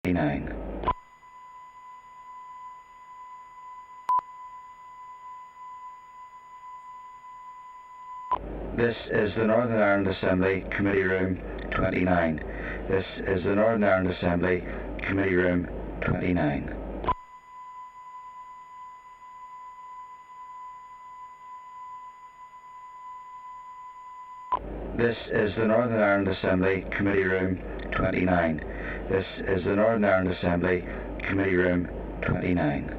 29. This is the Northern Ireland Assembly Committee Room 29. This is the Northern Ireland Assembly Committee Room 29. This is the Northern Ireland Assembly Committee Room 29. This is the Northern Ireland Assembly Committee Room 29.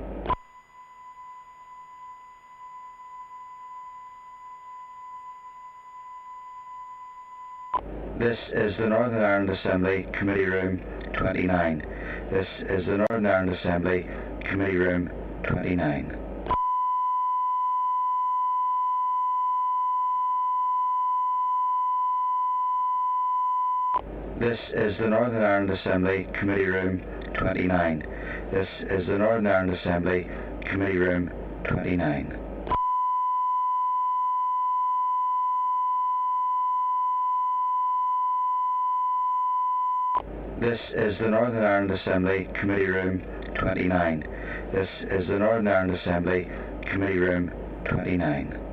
This is the Northern Ireland Assembly Committee Room 29. This is the Northern Ireland Assembly Committee Room 29. This is the Northern Ireland Assembly Committee Room 29. This is the Northern Ireland Assembly Committee Room 29. This is the Northern Ireland Assembly Committee Room 29. This is the Northern Ireland Assembly Committee Room 29.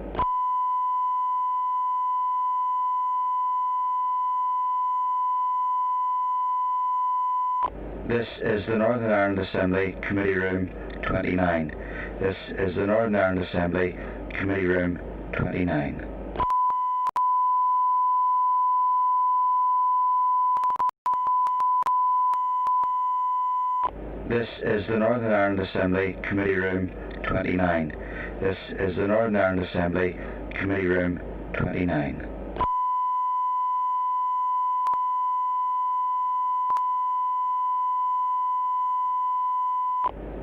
This is the Northern Ireland Assembly Committee Room 29. This is the Northern Ireland Assembly Committee Room 29. This is the Northern Ireland Assembly Committee Room 29. This is the Northern Ireland Assembly Committee Room 29.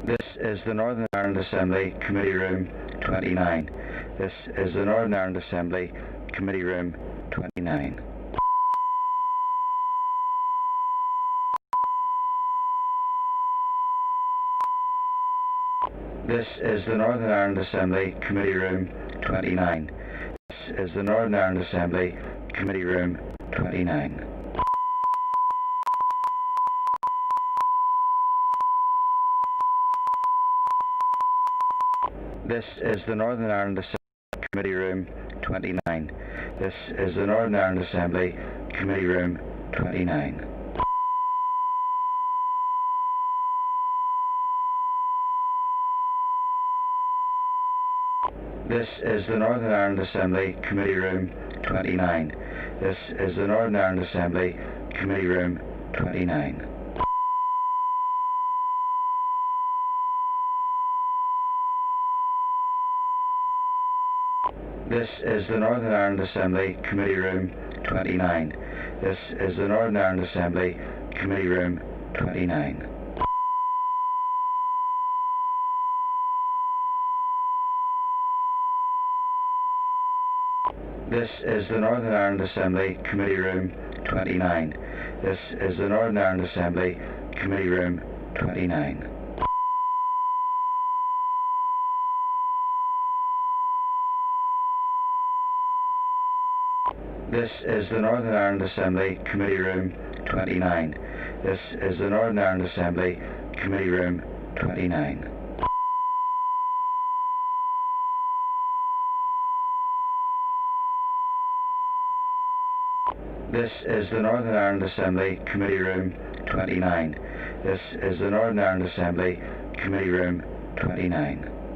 This is the Northern Ireland Assembly Committee Room 29. This is the Northern Ireland Assembly Committee Room 29. This is the Northern Ireland Assembly Committee Room 29. This is the Northern Ireland Assembly Committee Room 29. This is the Northern Ireland Assembly Committee Room 29. This is the Northern Ireland Assembly Committee Room 29. This is the Northern Ireland Assembly Committee Room 29. This is the Northern Ireland Assembly Committee Room 29. This is the Northern Ireland Assembly Committee Room 29. This is the Northern Ireland Assembly Committee Room 29. This is the Northern Ireland Assembly Committee Room 29. This is the Northern Ireland Assembly Committee Room 29. This is the Northern Ireland Assembly Committee Room 29. This is the Northern Ireland Assembly Committee Room 29. This is the Northern Ireland Assembly Committee Room 29. This is the Northern Ireland Assembly Committee Room 29.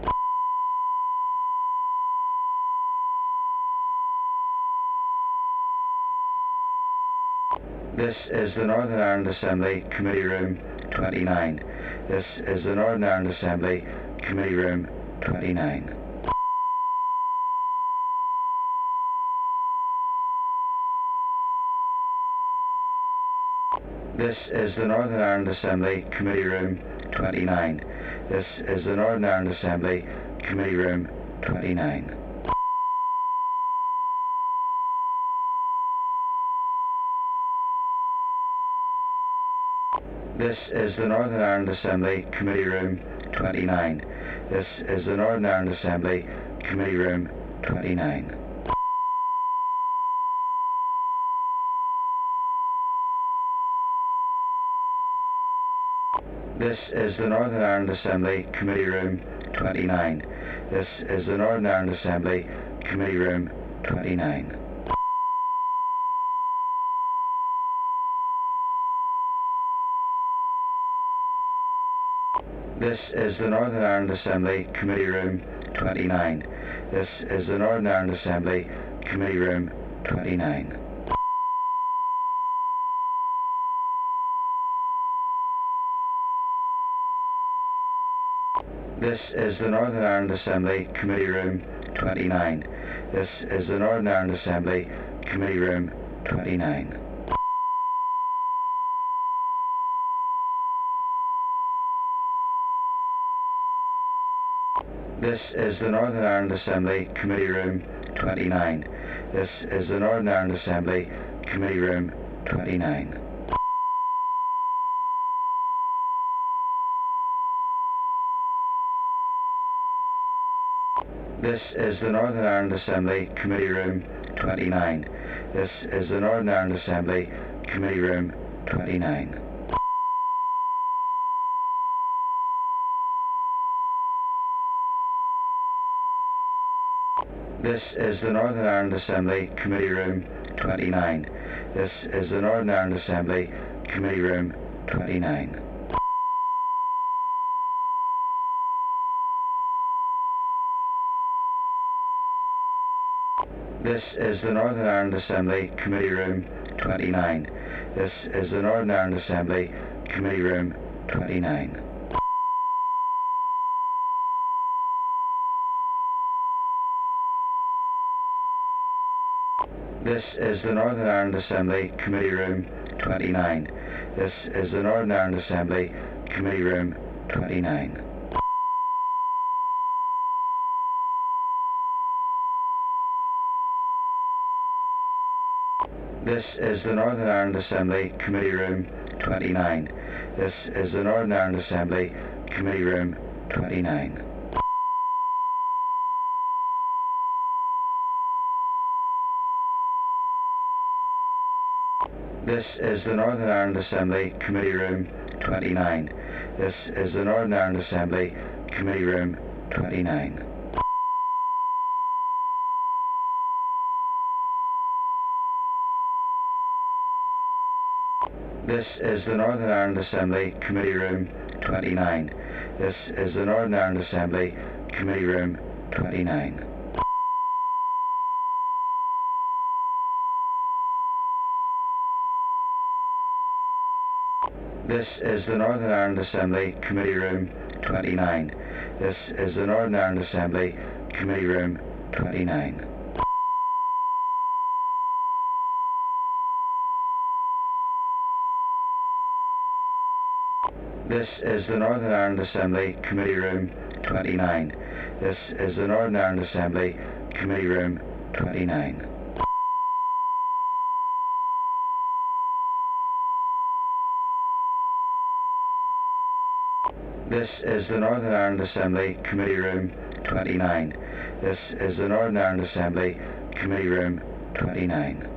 This is the Northern Ireland Assembly Committee Room 29. This is the Northern Ireland Assembly Committee Room 29. This is the Northern Ireland Assembly Committee Room 29. This is the Northern Ireland Assembly Committee Room 29. This is the Northern Ireland Assembly Committee Room 29. This is the Northern Ireland Assembly Committee Room 29. This is the Northern Ireland Assembly Committee Room 29. This is the Northern Ireland Assembly Committee Room 29. This is the Northern Ireland Assembly Committee Room 29. This is the Northern Ireland Assembly Committee Room 29. This is the Northern Ireland Assembly Committee Room 29. This is the Northern Ireland Assembly Committee Room 29. This is the Northern Ireland Assembly Committee Room 29. This is the Northern Ireland Assembly Committee Room 29. This is the Northern Ireland Assembly Committee Room 29. This is the Northern Ireland Assembly Committee Room 29. This is the Northern Ireland Assembly Committee Room 29. This is the Northern Ireland Assembly Committee Room 29. This is the Northern Ireland Assembly Committee Room 29. This is the Northern Ireland Assembly Committee Room 29. This is the Northern Ireland Assembly Committee Room 29. This is the Northern Ireland Assembly Committee Room 29. This is the Northern Ireland Assembly Committee Room 29. This is the Northern Ireland Assembly Committee Room 29. This is the Northern Ireland Assembly Committee Room 29. This is the Northern Ireland Assembly Committee Room 29. This is the Northern Ireland Assembly Committee Room 29. This is the Northern Ireland Assembly Committee Room 29. This is the Northern Ireland Assembly Committee Room 29. This is the Northern Ireland Assembly Committee Room 29. This is the Northern Ireland Assembly Committee Room 29. This is the Northern Ireland Assembly Committee Room 29. This is the Northern Ireland Assembly Committee Room 29. This is the Northern Ireland Assembly Committee Room 29.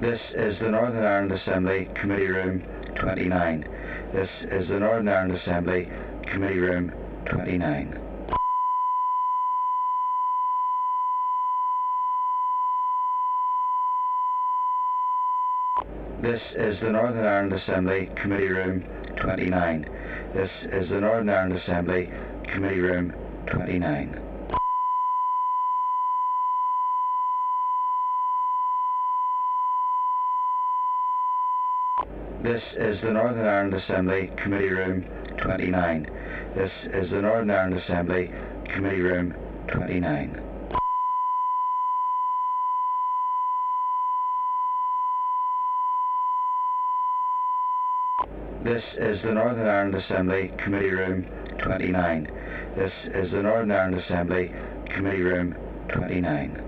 This is the Northern Ireland Assembly Committee Room 29. This is the Northern Ireland Assembly Committee Room 29. This is the Northern Ireland Assembly Committee Room 29. This is the Northern Ireland Assembly Committee Room 29. This is the Northern Ireland Assembly Committee Room 29. This is the Northern Ireland Assembly Committee Room 29. This is the Northern Ireland Assembly Committee Room 29. This is the Northern Ireland Assembly Committee Room 29.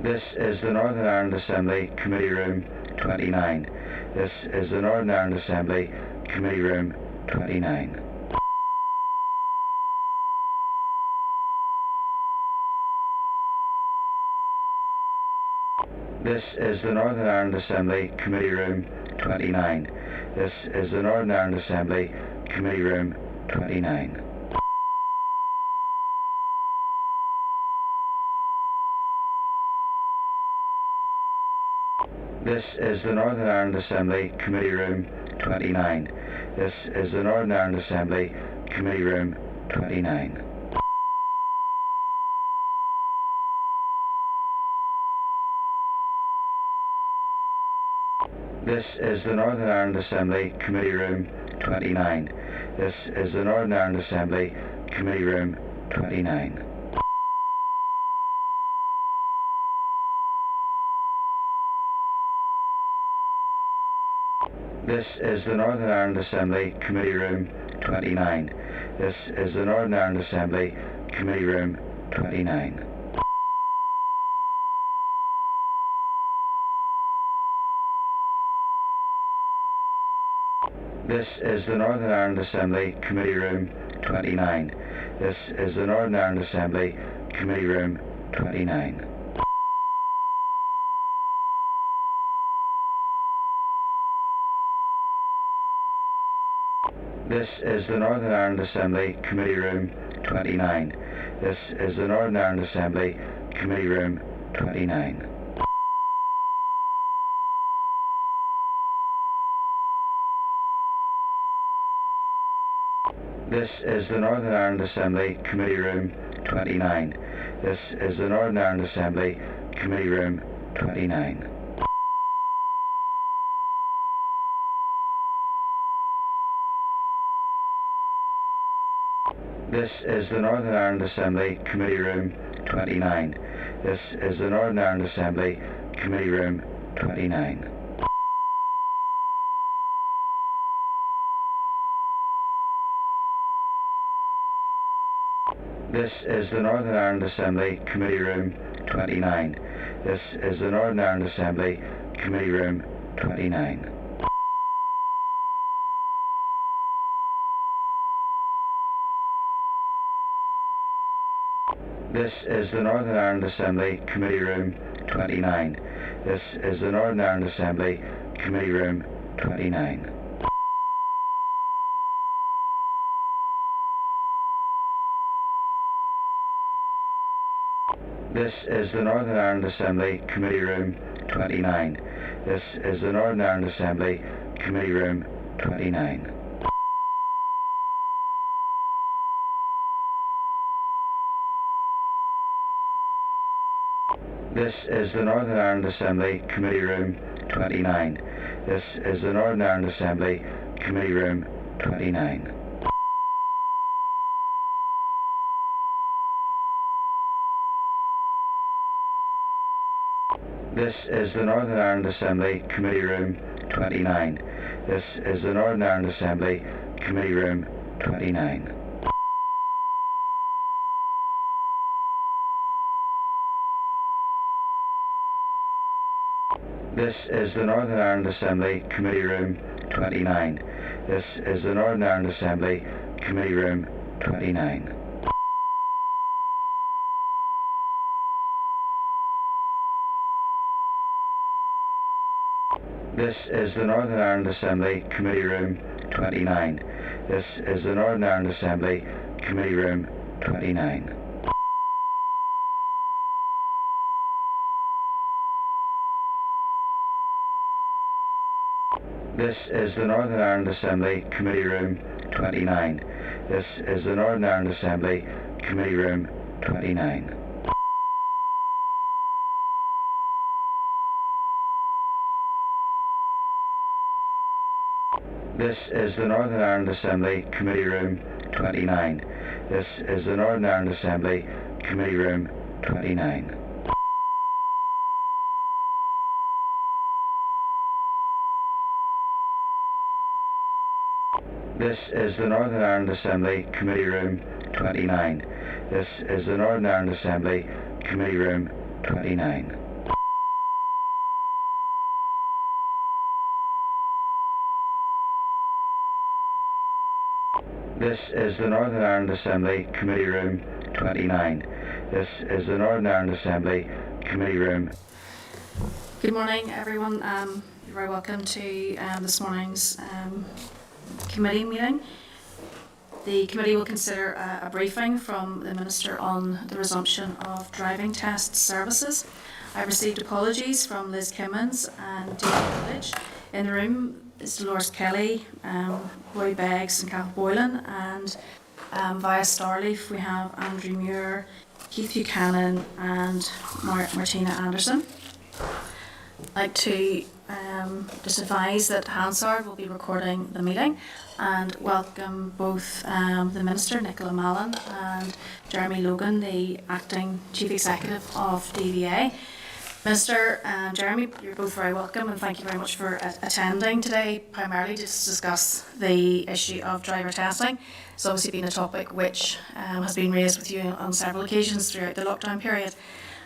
This is the Northern Ireland Assembly Committee Room 29. This is the Northern Ireland Assembly Committee Room 29. This is the Northern Ireland Assembly Committee Room 29. This is the Northern Ireland Assembly Committee Room 29. This is the Northern Ireland Assembly Committee Room 29. This is the Northern Ireland Assembly Committee Room 29. This is the Northern Ireland Assembly Committee Room 29. This is the Northern Ireland Assembly Committee Room 29. This is the Northern Ireland Assembly Committee Room 29. This is the Northern Ireland Assembly Committee Room 29. This is the Northern Ireland Assembly Committee Room 29. This is the Northern Ireland Assembly Committee Room 29. This is the Northern Ireland Assembly Committee Room 29. This is the Northern Ireland Assembly Committee Room 29. This is the Northern Ireland Assembly Committee Room 29. This is the Northern Ireland Assembly Committee Room 29. This is the Northern Ireland Assembly Committee Room 29. This is the Northern Ireland Assembly Committee Room 29. This is the Northern Ireland Assembly Committee Room 29. This is the Northern Ireland Assembly Committee Room 29. This is the Northern Ireland Assembly Committee Room 29. This is the Northern Ireland Assembly Committee Room 29. This is the Northern Ireland Assembly Committee Room 29. This is the Northern Ireland Assembly Committee Room 29. This is the Northern Ireland Assembly Committee Room 29. This is the Northern Ireland Assembly Committee Room 29. This is the Northern Ireland Assembly Committee Room 29. This is the Northern Ireland Assembly Committee Room 29. This is the Northern Ireland Assembly Committee Room 29. This is the Northern Ireland Assembly Committee Room 29. This is the Northern Ireland Assembly Committee Room 29. This is the Northern Ireland Assembly Committee Room 29. This is the Northern Ireland Assembly Committee Room 29. This is the Northern Ireland Assembly Committee Room 29. This is the Northern Ireland Assembly Committee Room 29. This is the Northern Ireland Assembly Committee Room 29. This is the Northern Ireland Assembly Committee Room 29. This is the Northern Ireland Assembly Committee Room 29. This is the Northern Ireland Assembly Committee Room 29. This is the Northern Ireland Assembly Committee Room. Good morning, everyone. You're very welcome to this morning's committee meeting. The committee will consider a briefing from the Minister on the resumption of driving test services. I've received apologies from Liz Kimmins and David Village. In the room is Dolores Kelly, Roy Beggs and Kath Boylan, and via Starleaf we have Andrew Muir, Keith Buchanan and Martina Anderson. I'd like to just advise that Hansard will be recording the meeting and welcome both the Minister, Nichola Mallon, and Jeremy Logan, the Acting Chief Executive of DVA. Minister and Jeremy, you're both very welcome and thank you very much for attending today, primarily to discuss the issue of driver testing. It's obviously been a topic which has been raised with you on several occasions throughout the lockdown period.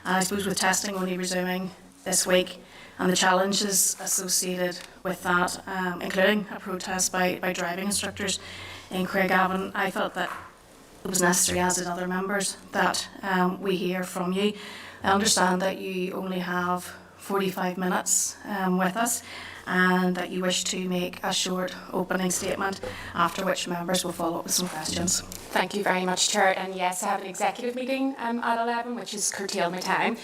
And I suppose with testing only resuming this week and the challenges associated with that, including a protest by driving instructors in Craigavon, I felt that it was necessary, as did other members, that we hear from you. I understand that you only have 45 minutes with us and that you wish to make a short opening statement, after which members will follow up with some questions. Thank you very much, Chair. And yes, I have an executive meeting at 11, which has curtailed my time.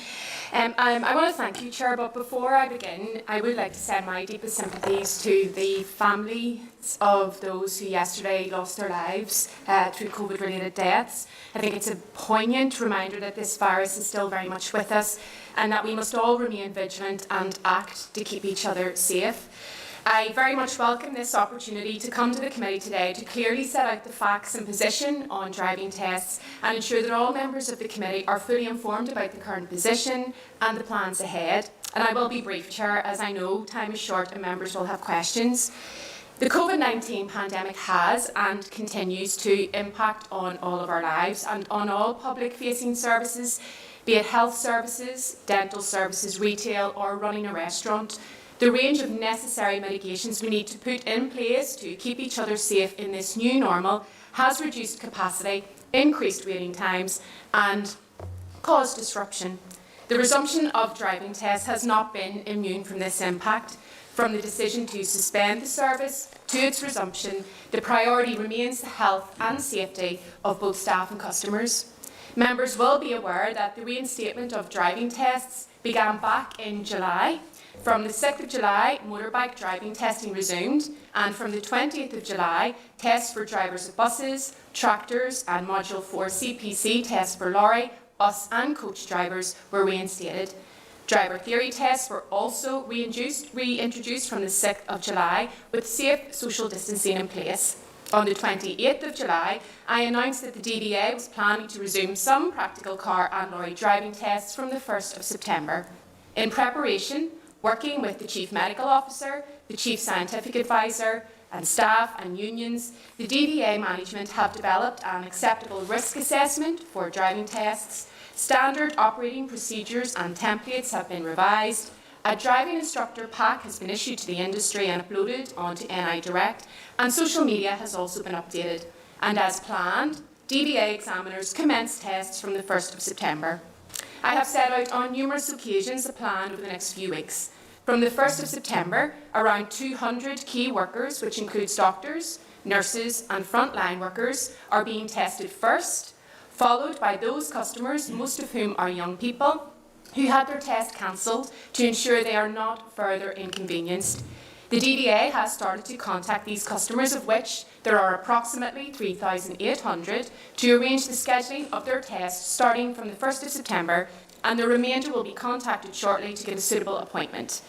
I want to thank you, Chair, but before I begin, I would like to send my deepest sympathies to the families of those who yesterday lost their lives through COVID-related deaths. I think it's a poignant reminder that this virus is still very much with us and that we must all remain vigilant and act to keep each other safe. I very much welcome this opportunity to come to the committee today to clearly set out the facts and position on driving tests and ensure that all members of the committee are fully informed about the current position and the plans ahead. And I will be brief, Chair, as I know time is short and members will have questions. The COVID-19 pandemic has and continues to impact on all of our lives and on all public-facing services, be it health services, dental services, retail or running a restaurant. The range of necessary mitigations we need to put in place to keep each other safe in this new normal has reduced capacity, increased waiting times and caused disruption. The resumption of driving tests has not been immune from this impact. From the decision to suspend the service to its resumption, the priority remains the health and safety of both staff and customers. Members will be aware that the reinstatement of driving tests began back in July. From the 6th of July, motorbike driving testing resumed, and from the 20th of July, tests for drivers of buses, tractors and Module 4 CPC tests for lorry, bus and coach drivers were reinstated. Driver theory tests were also reintroduced from the 6th of July with safe social distancing in place. On the 28th of July, I announced that the DVA was planning to resume some practical car and lorry driving tests from the 1st of September. In preparation, working with the Chief Medical Officer, the Chief Scientific Advisor and staff and unions, the DVA management have developed an acceptable risk assessment for driving tests, standard operating procedures and templates have been revised, a driving instructor pack has been issued to the industry and uploaded onto NI Direct, and social media has also been updated. And as planned, DVA examiners commenced tests from the 1st of September. I have set out on numerous occasions a plan over the next few weeks. From the 1st of September, around 200 key workers, which includes doctors, nurses and frontline workers, are being tested first, followed by those customers, most of whom are young people, who had their test cancelled to ensure they are not further inconvenienced. The DVA has started to contact these customers, of which there are approximately 3,800, to arrange the scheduling of their tests starting from the 1st of September, and the remainder will be contacted shortly to get a suitable appointment.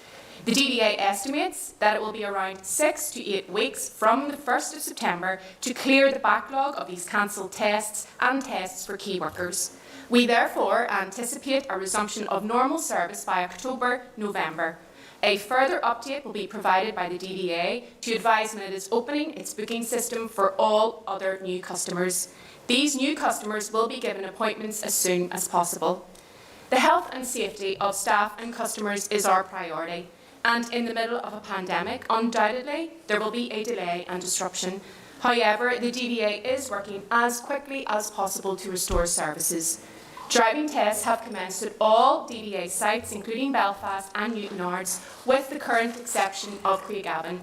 The DVA estimates that it will be around 6 to 8 weeks from the 1st of September to clear the backlog of these cancelled tests and tests for key workers. We therefore anticipate a resumption of normal service by October, November. A further update will be provided by the DVA to advise when it is opening its booking system for all other new customers. These new customers will be given appointments as soon as possible. The health and safety of staff and customers is our priority, and in the middle of a pandemic, undoubtedly, there will be a delay and disruption. However, the DVA is working as quickly as possible to restore services. Driving tests have commenced at all DVA sites, including Belfast and Newtonards, with the current exception of Craigavon.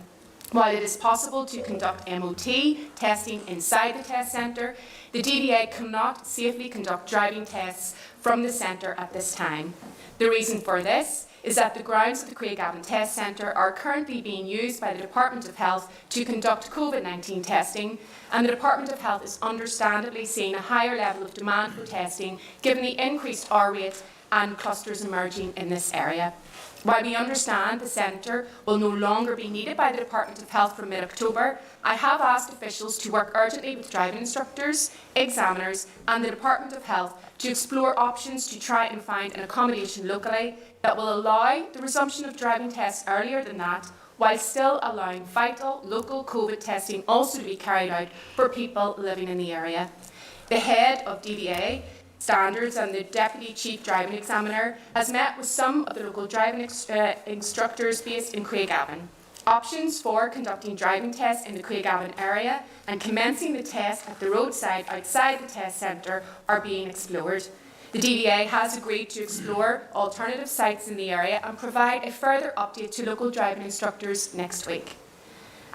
While it is possible to conduct MOT testing inside the test centre, the DVA cannot safely conduct driving tests from the centre at this time. The reason for this is that the grounds of the Craigavon Test Centre are currently being used by the Department of Health to conduct COVID-19 testing, and the Department of Health is understandably seeing a higher level of demand for testing given the increased R rate and clusters emerging in this area. While we understand the centre will no longer be needed by the Department of Health from mid-October, I have asked officials to work urgently with driving instructors, examiners and the Department of Health to explore options to try and find an accommodation locally that will allow the resumption of driving tests earlier than that, while still allowing vital local COVID testing also to be carried out for people living in the area. The head of DVA Standards and the Deputy Chief Driving Examiner has met with some of the local driving instructors based in Craigavon. Options for conducting driving tests in the Craigavon area and commencing the test at the roadside outside the test centre are being explored. The DVA has agreed to explore alternative sites in the area and provide a further update to local driving instructors next week.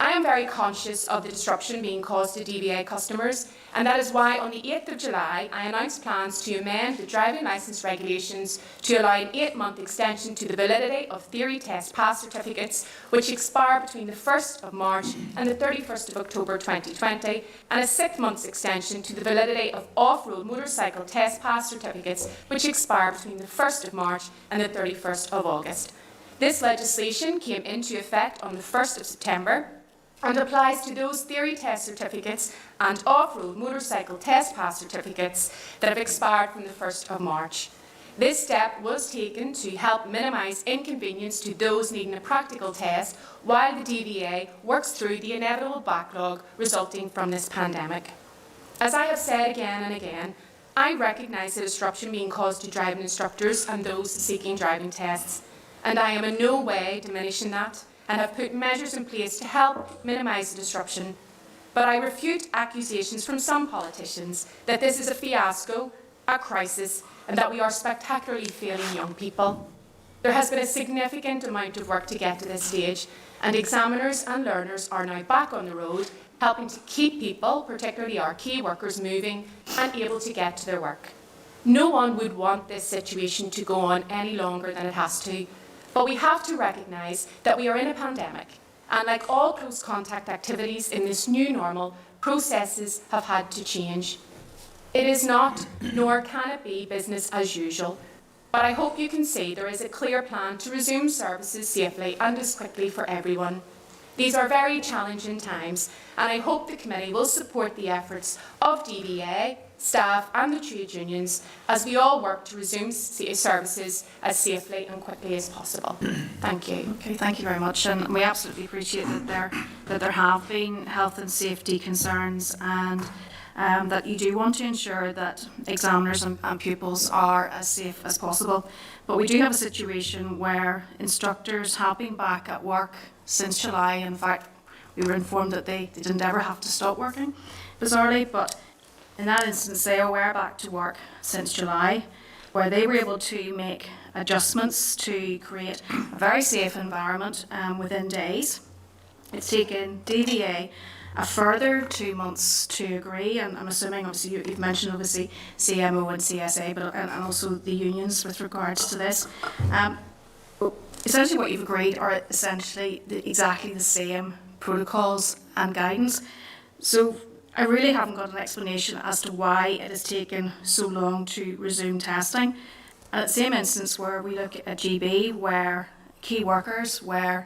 I am very conscious of the disruption being caused to DVA customers, and that is why on the 8th of July I announced plans to amend the driving licence regulations to allow an 8-month extension to the validity of theory test pass certificates, which expire between the 1st of March and the 31st of October 2020, and a 6-month extension to the validity of off-road motorcycle test pass certificates, which expire between the 1st of March and the 31st of August. This legislation came into effect on the 1st of September and applies to those theory test certificates and off-road motorcycle test pass certificates that have expired from the 1st of March. This step was taken to help minimise inconvenience to those needing a practical test while the DVA works through the inevitable backlog resulting from this pandemic. As I have said again and again, I recognise the disruption being caused to driving instructors and those seeking driving tests, and I am in no way diminishing that, and have put measures in place to help minimise the disruption. But I refute accusations from some politicians that this is a fiasco, a crisis, and that we are spectacularly failing young people. There has been a significant amount of work to get to this stage, and examiners and learners are now back on the road, helping to keep people, particularly our key workers, moving and able to get to their work. No one would want this situation to go on any longer than it has to. But we have to recognise that we are in a pandemic, and like all close contact activities in this new normal, processes have had to change. It is not, nor can it be, business as usual, but I hope you can see there is a clear plan to resume services safely and as quickly for everyone. These are very challenging times, and I hope the committee will support the efforts of DVA, staff and the trade unions as we all work to resume services as safely and quickly as possible. Thank you. Okay, thank you very much, and we absolutely appreciate that there have been health and safety concerns, and that you do want to ensure that examiners and pupils are as safe as possible. But we do have a situation where instructors have been back at work since July. In fact, we were informed that they didn't ever have to stop working, bizarrely, but in that instance, they were back to work since July, where they were able to make adjustments to create a very safe environment within days. It's taken DVA a further 2 months to agree, and I'm assuming, obviously, you've mentioned, obviously, CMO and CSA, but and also the unions with regards to this. Essentially, what you've agreed are essentially exactly the same protocols and guidance. So I really haven't got an explanation as to why it has taken so long to resume testing. And at the same instance where we look at GB, where key workers were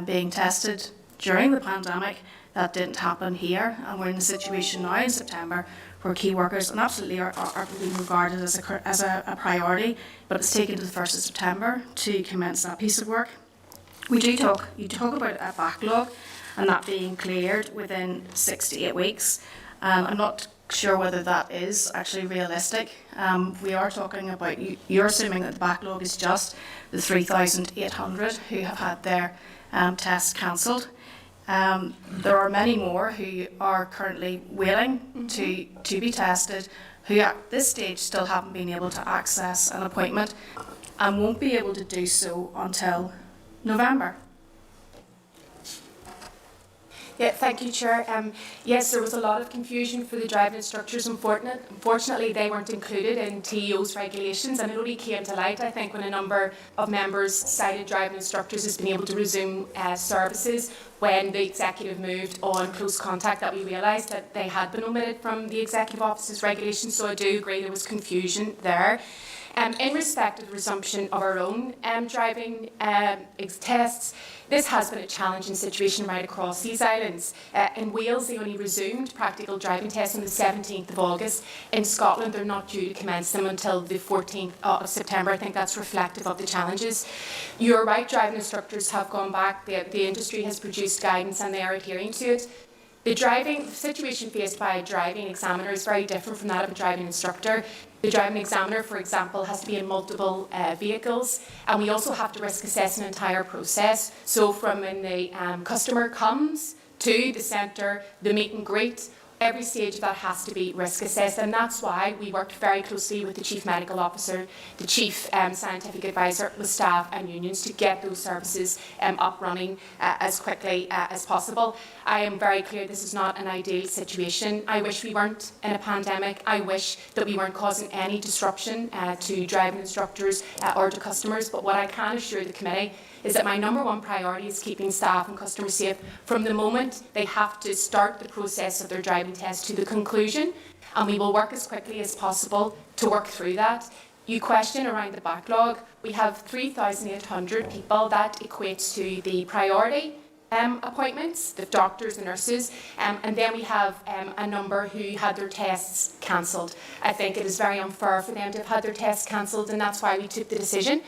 being tested during the pandemic, that didn't happen here. And we're in a situation now in September where key workers, and absolutely are being regarded as a priority, but it's taken to the 1st of September to commence that piece of work. You talk about a backlog, and that being cleared within 6 to 8 weeks. I'm not sure whether that is actually realistic. We are talking about, you're assuming that the backlog is just the 3,800 who have had their tests cancelled. There are many more who are currently waiting to be tested, who at this stage still haven't been able to access an appointment and won't be able to do so until November. Yeah, thank you, Chair. Yes, there was a lot of confusion for the driving instructors. Unfortunately, they weren't included in TEO's regulations, and it only came to light, I think, when a number of members cited driving instructors as being able to resume services when the executive moved on close contact, that we realised that they had been omitted from the Executive Office's regulations. So I do agree there was confusion there. In respect of the resumption of our own driving tests, this has been a challenging situation right across these islands. In Wales, they only resumed practical driving tests on the 17th of August. In Scotland, they're not due to commence them until the 14th of September. I think that's reflective of the challenges. You're right, driving instructors have gone back. The industry has produced guidance and they are adhering to it. The situation faced by a driving examiner is very different from that of a driving instructor. The driving examiner, for example, has to be in multiple vehicles, and we also have to risk assess an entire process. So from when the customer comes to the centre, the meet and greet, every stage of that has to be risk assessed, and that's why we worked very closely with the Chief Medical Officer, the Chief Scientific Advisor, with staff and unions to get those services up running as quickly as possible. I am very clear this is not an ideal situation. I wish we weren't in a pandemic. I wish that we weren't causing any disruption to driving instructors or to customers, but what I can assure the committee is that my number one priority is keeping staff and customers safe from the moment they have to start the process of their driving test to the conclusion, and we will work as quickly as possible to work through that. You question around the backlog. We have 3,800 people. That equates to the priority appointments, the doctors, the nurses, and then we have a number who had their tests cancelled. I think it is very unfair for them to have had their tests cancelled, and that's why I took the decision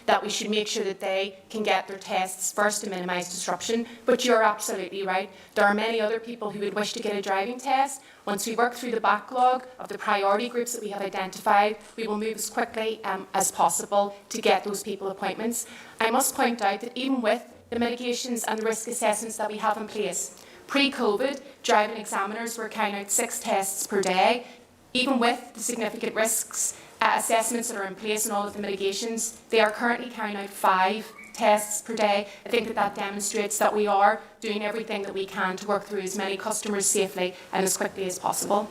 that we should make sure that they can get their tests first to minimise disruption. But you're absolutely right. There are many other people who would wish to get a driving test. Once we work through the backlog of the priority groups that we have identified, we will move as quickly as possible to get those people appointments. I must point out that even with the mitigations and the risk assessments that we have in place, pre-COVID, driving examiners were carrying out 6 tests per day. Even with the significant risks assessments that are in place and all of the mitigations, they are currently carrying out 5 tests per day. I think that demonstrates that we are doing everything that we can to work through as many customers safely and as quickly as possible.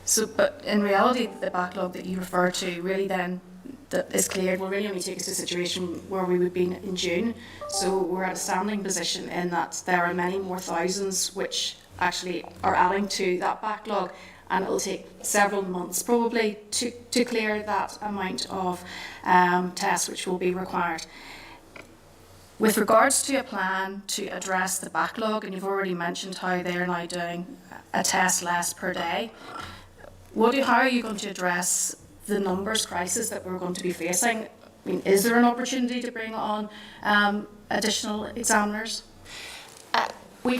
So, but in reality, the backlog that you refer to really then that is cleared will really only take us to a situation where we would be in June. So we're at a standing position in that there are many more thousands which actually are adding to that backlog, and it will take several months probably to clear that amount of tests which will be required. With regards to a plan to address the backlog, and you've already mentioned how they're now doing a test less per day, how are you going to address the numbers crisis that we're going to be facing? I mean, is there an opportunity to bring on additional examiners?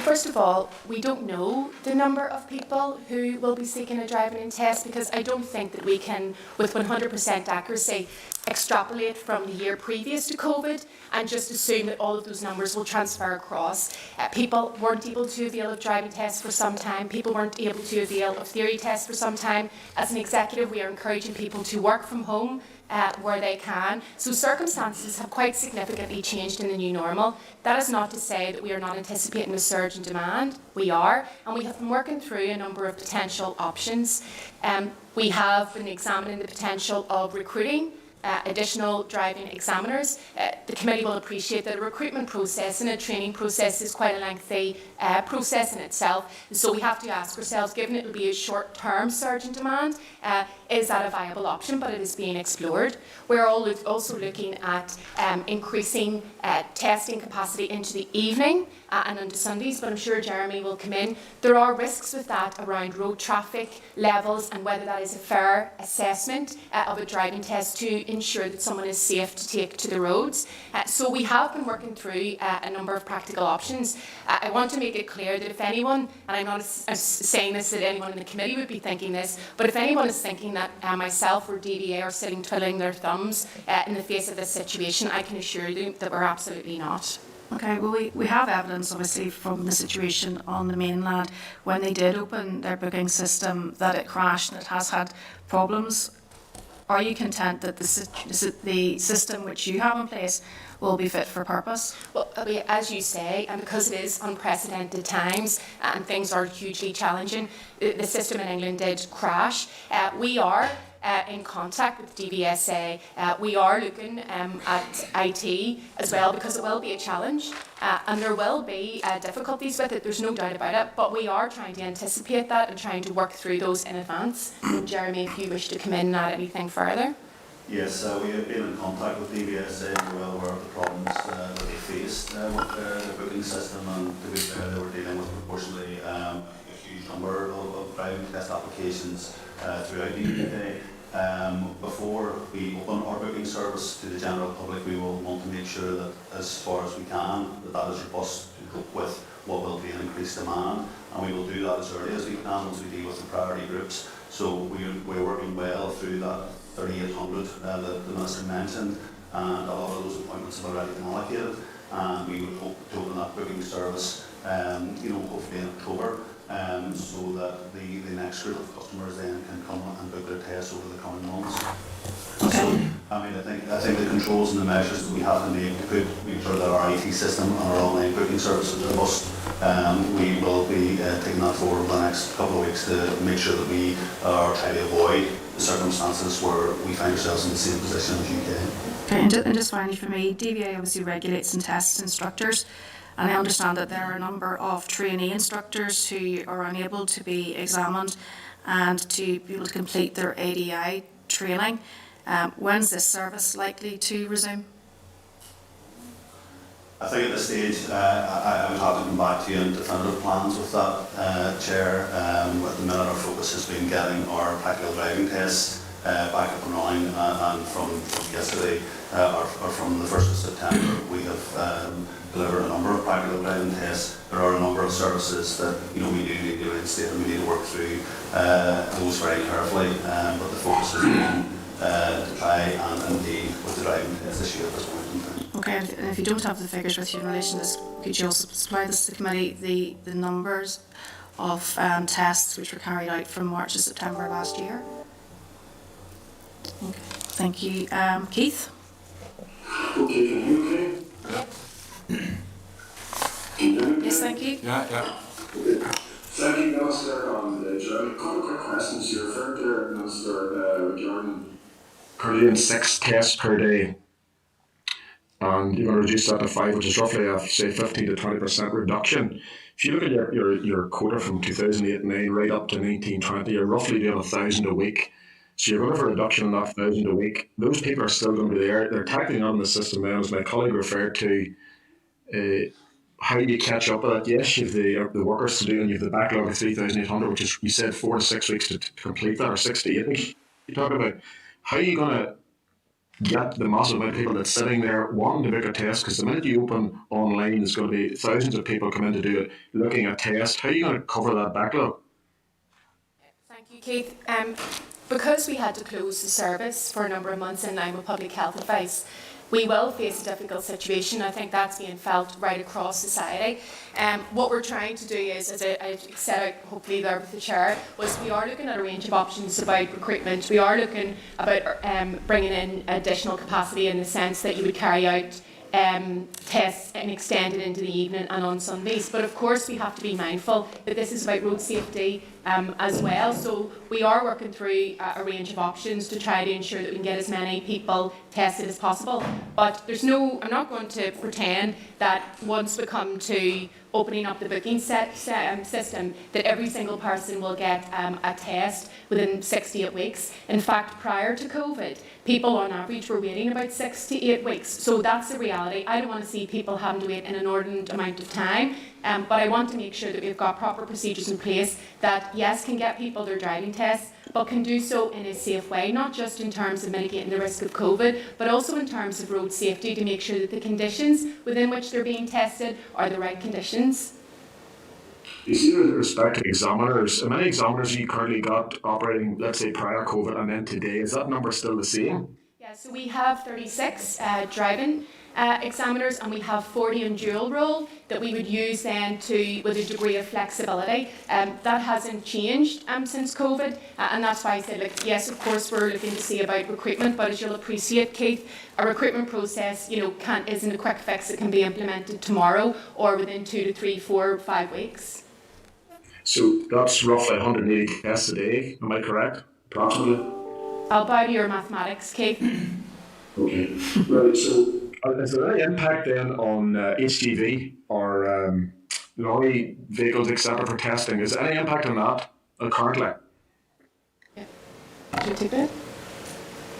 First of all, we don't know the number of people who will be seeking a driving test, because I don't think that we can, with 100% accuracy, extrapolate from the year previous to COVID and just assume that all of those numbers will transfer across. People weren't able to avail of driving tests for some time. People weren't able to avail of theory tests for some time. As an executive, we are encouraging people to work from home where they can. So circumstances have quite significantly changed in the new normal. That is not to say that we are not anticipating a surge in demand. We are, and we have been working through a number of potential options. We have been examining the potential of recruiting additional driving examiners. The committee will appreciate that a recruitment process and a training process is quite a lengthy process in itself. So we have to ask ourselves, given it will be a short-term surge in demand, is that a viable option? But it is being explored. We're also looking at increasing testing capacity into the evening and into Sundays, but I'm sure Jeremy will come in. There are risks with that around road traffic levels and whether that is a fair assessment of a driving test to ensure that someone is safe to take to the roads. So we have been working through a number of practical options. I want to make it clear that if anyone, and I'm not saying this that anyone in the committee would be thinking this, but if anyone is thinking that myself or DVA are sitting twiddling their thumbs in the face of this situation, I can assure you that we're absolutely not. Okay, well, we have evidence, obviously, from the situation on the mainland when they did open their booking system that it crashed and it has had problems. Are you content that the system which you have in place will be fit for purpose? Well, as you say, and because it is unprecedented times and things are hugely challenging, the system in England did crash. We are in contact with DVSA. We are looking at IT as well, because it will be a challenge and there will be difficulties with it, there's no doubt about it, but we are trying to anticipate that and trying to work through those in advance. Jeremy, if you wish to come in and add anything further. Yes, we have been in contact with DVSA and we're well aware of the problems that they faced with the booking system, and to be fair, they were dealing with proportionally a huge number of driving test applications throughout the UK. Before we open our booking service to the general public, we will want to make sure that as far as we can, that is robust to cope with what will be an increased demand, and we will do that as early as we can once we deal with the priority groups. So we're working well through that 3,800 that the Minister mentioned, and a lot of those appointments have already been allocated, and we would hope to open that booking service hopefully in October, so that the next group of customers then can come and book their tests over the coming months. Okay. So, I think the controls and the measures that we have to make make sure that our IT system and our online booking service is robust. We will be taking that forward over the next couple of weeks to make sure that we are trying to avoid the circumstances where we find ourselves in the same position as UK. Okay, and just finally for me, DVA obviously regulates and tests instructors, and I understand that there are a number of trainee instructors who are unable to be examined and to be able to complete their ADI training. When's this service likely to resume? I think at this stage, I would have to come back to you on definitive plans with that, Chair. At the minute, our focus has been getting our practical driving tests back up and running, and from yesterday, or from the 1st of September, we have delivered a number of practical driving tests. There are a number of services that we do need to reinstate, and we need to work through those very carefully, but the focus has been to try and deal with the driving test issue at this point in time. Okay, and if you don't have the figures with you in relation to this, could you also supply this to the committee, the numbers of tests which were carried out from March to September last year? Okay, thank you. Keith? Okay, can you okay? Yes, thank you. Yeah. Okay. Thank you, Minister. Jeremy, a couple of quick questions. You referred there, Minister, regarding doing 6 tests per day, and you're going to reduce that to 5, which is roughly a, say, 15 to 20% reduction. If you look at your quota from 2008-9 right up to 1920, you're roughly doing 1,000 a week. So you're going to have a reduction in that 1,000 a week. Those people are still going to be there. They're tackling on the system then, as my colleague referred to. How do you catch up with that? Yes, you have the workers to do, and you have the backlog of 3,800, which is, you said, 4 to 6 weeks to complete that, or 6 to 8 weeks. You talk about how are you going to get the massive amount of people that's sitting there wanting to book a test, because the minute you open online, there's going to be thousands of people come in to do it, looking at tests. How are you going to cover that backlog? Thank you, Keith. Because we had to close the service for a number of months in line with public health advice, we will face a difficult situation. I think that's being felt right across society. What we're trying to do is, as I set out hopefully there with the Chair, was we are looking at a range of options about recruitment. We are looking about bringing in additional capacity in the sense that you would carry out tests and extended into the evening and on Sundays. But of course we have to be mindful that this is about road safety as well. So we are working through a range of options to try to ensure that we can get as many people tested as possible. But I'm not going to pretend that once we come to opening up the booking system, that every single person will get a test within 6 to 8 weeks. In fact, prior to COVID, people on average were waiting about 6 to 8 weeks. So that's the reality. I don't want to see people having to wait an inordinate amount of time, but I want to make sure that we've got proper procedures in place that, yes, can get people their driving tests, but can do so in a safe way, not just in terms of mitigating the risk of COVID, but also in terms of road safety, to make sure that the conditions within which they're being tested are the right conditions. You see, with respect to examiners, how many examiners you currently got operating, let's say, prior COVID and then today? Is that number still the same? Yeah, so we have 36 driving examiners, and we have 40 in dual role that we would use then with a degree of flexibility. That hasn't changed since COVID, and that's why I said, like, yes, of course, we're looking to see about recruitment, but as you'll appreciate, Keith, a recruitment process, isn't a quick fix that can be implemented tomorrow or within 2 to 3, 4, 5 weeks. So that's roughly 180 tests a day, am I correct? Approximately? I'll bow to your mathematics, Keith. Okay. Right, so is there any impact then on HGV or lorry vehicles, etc. for testing? Is there any impact on that currently? Yeah. Should you take that?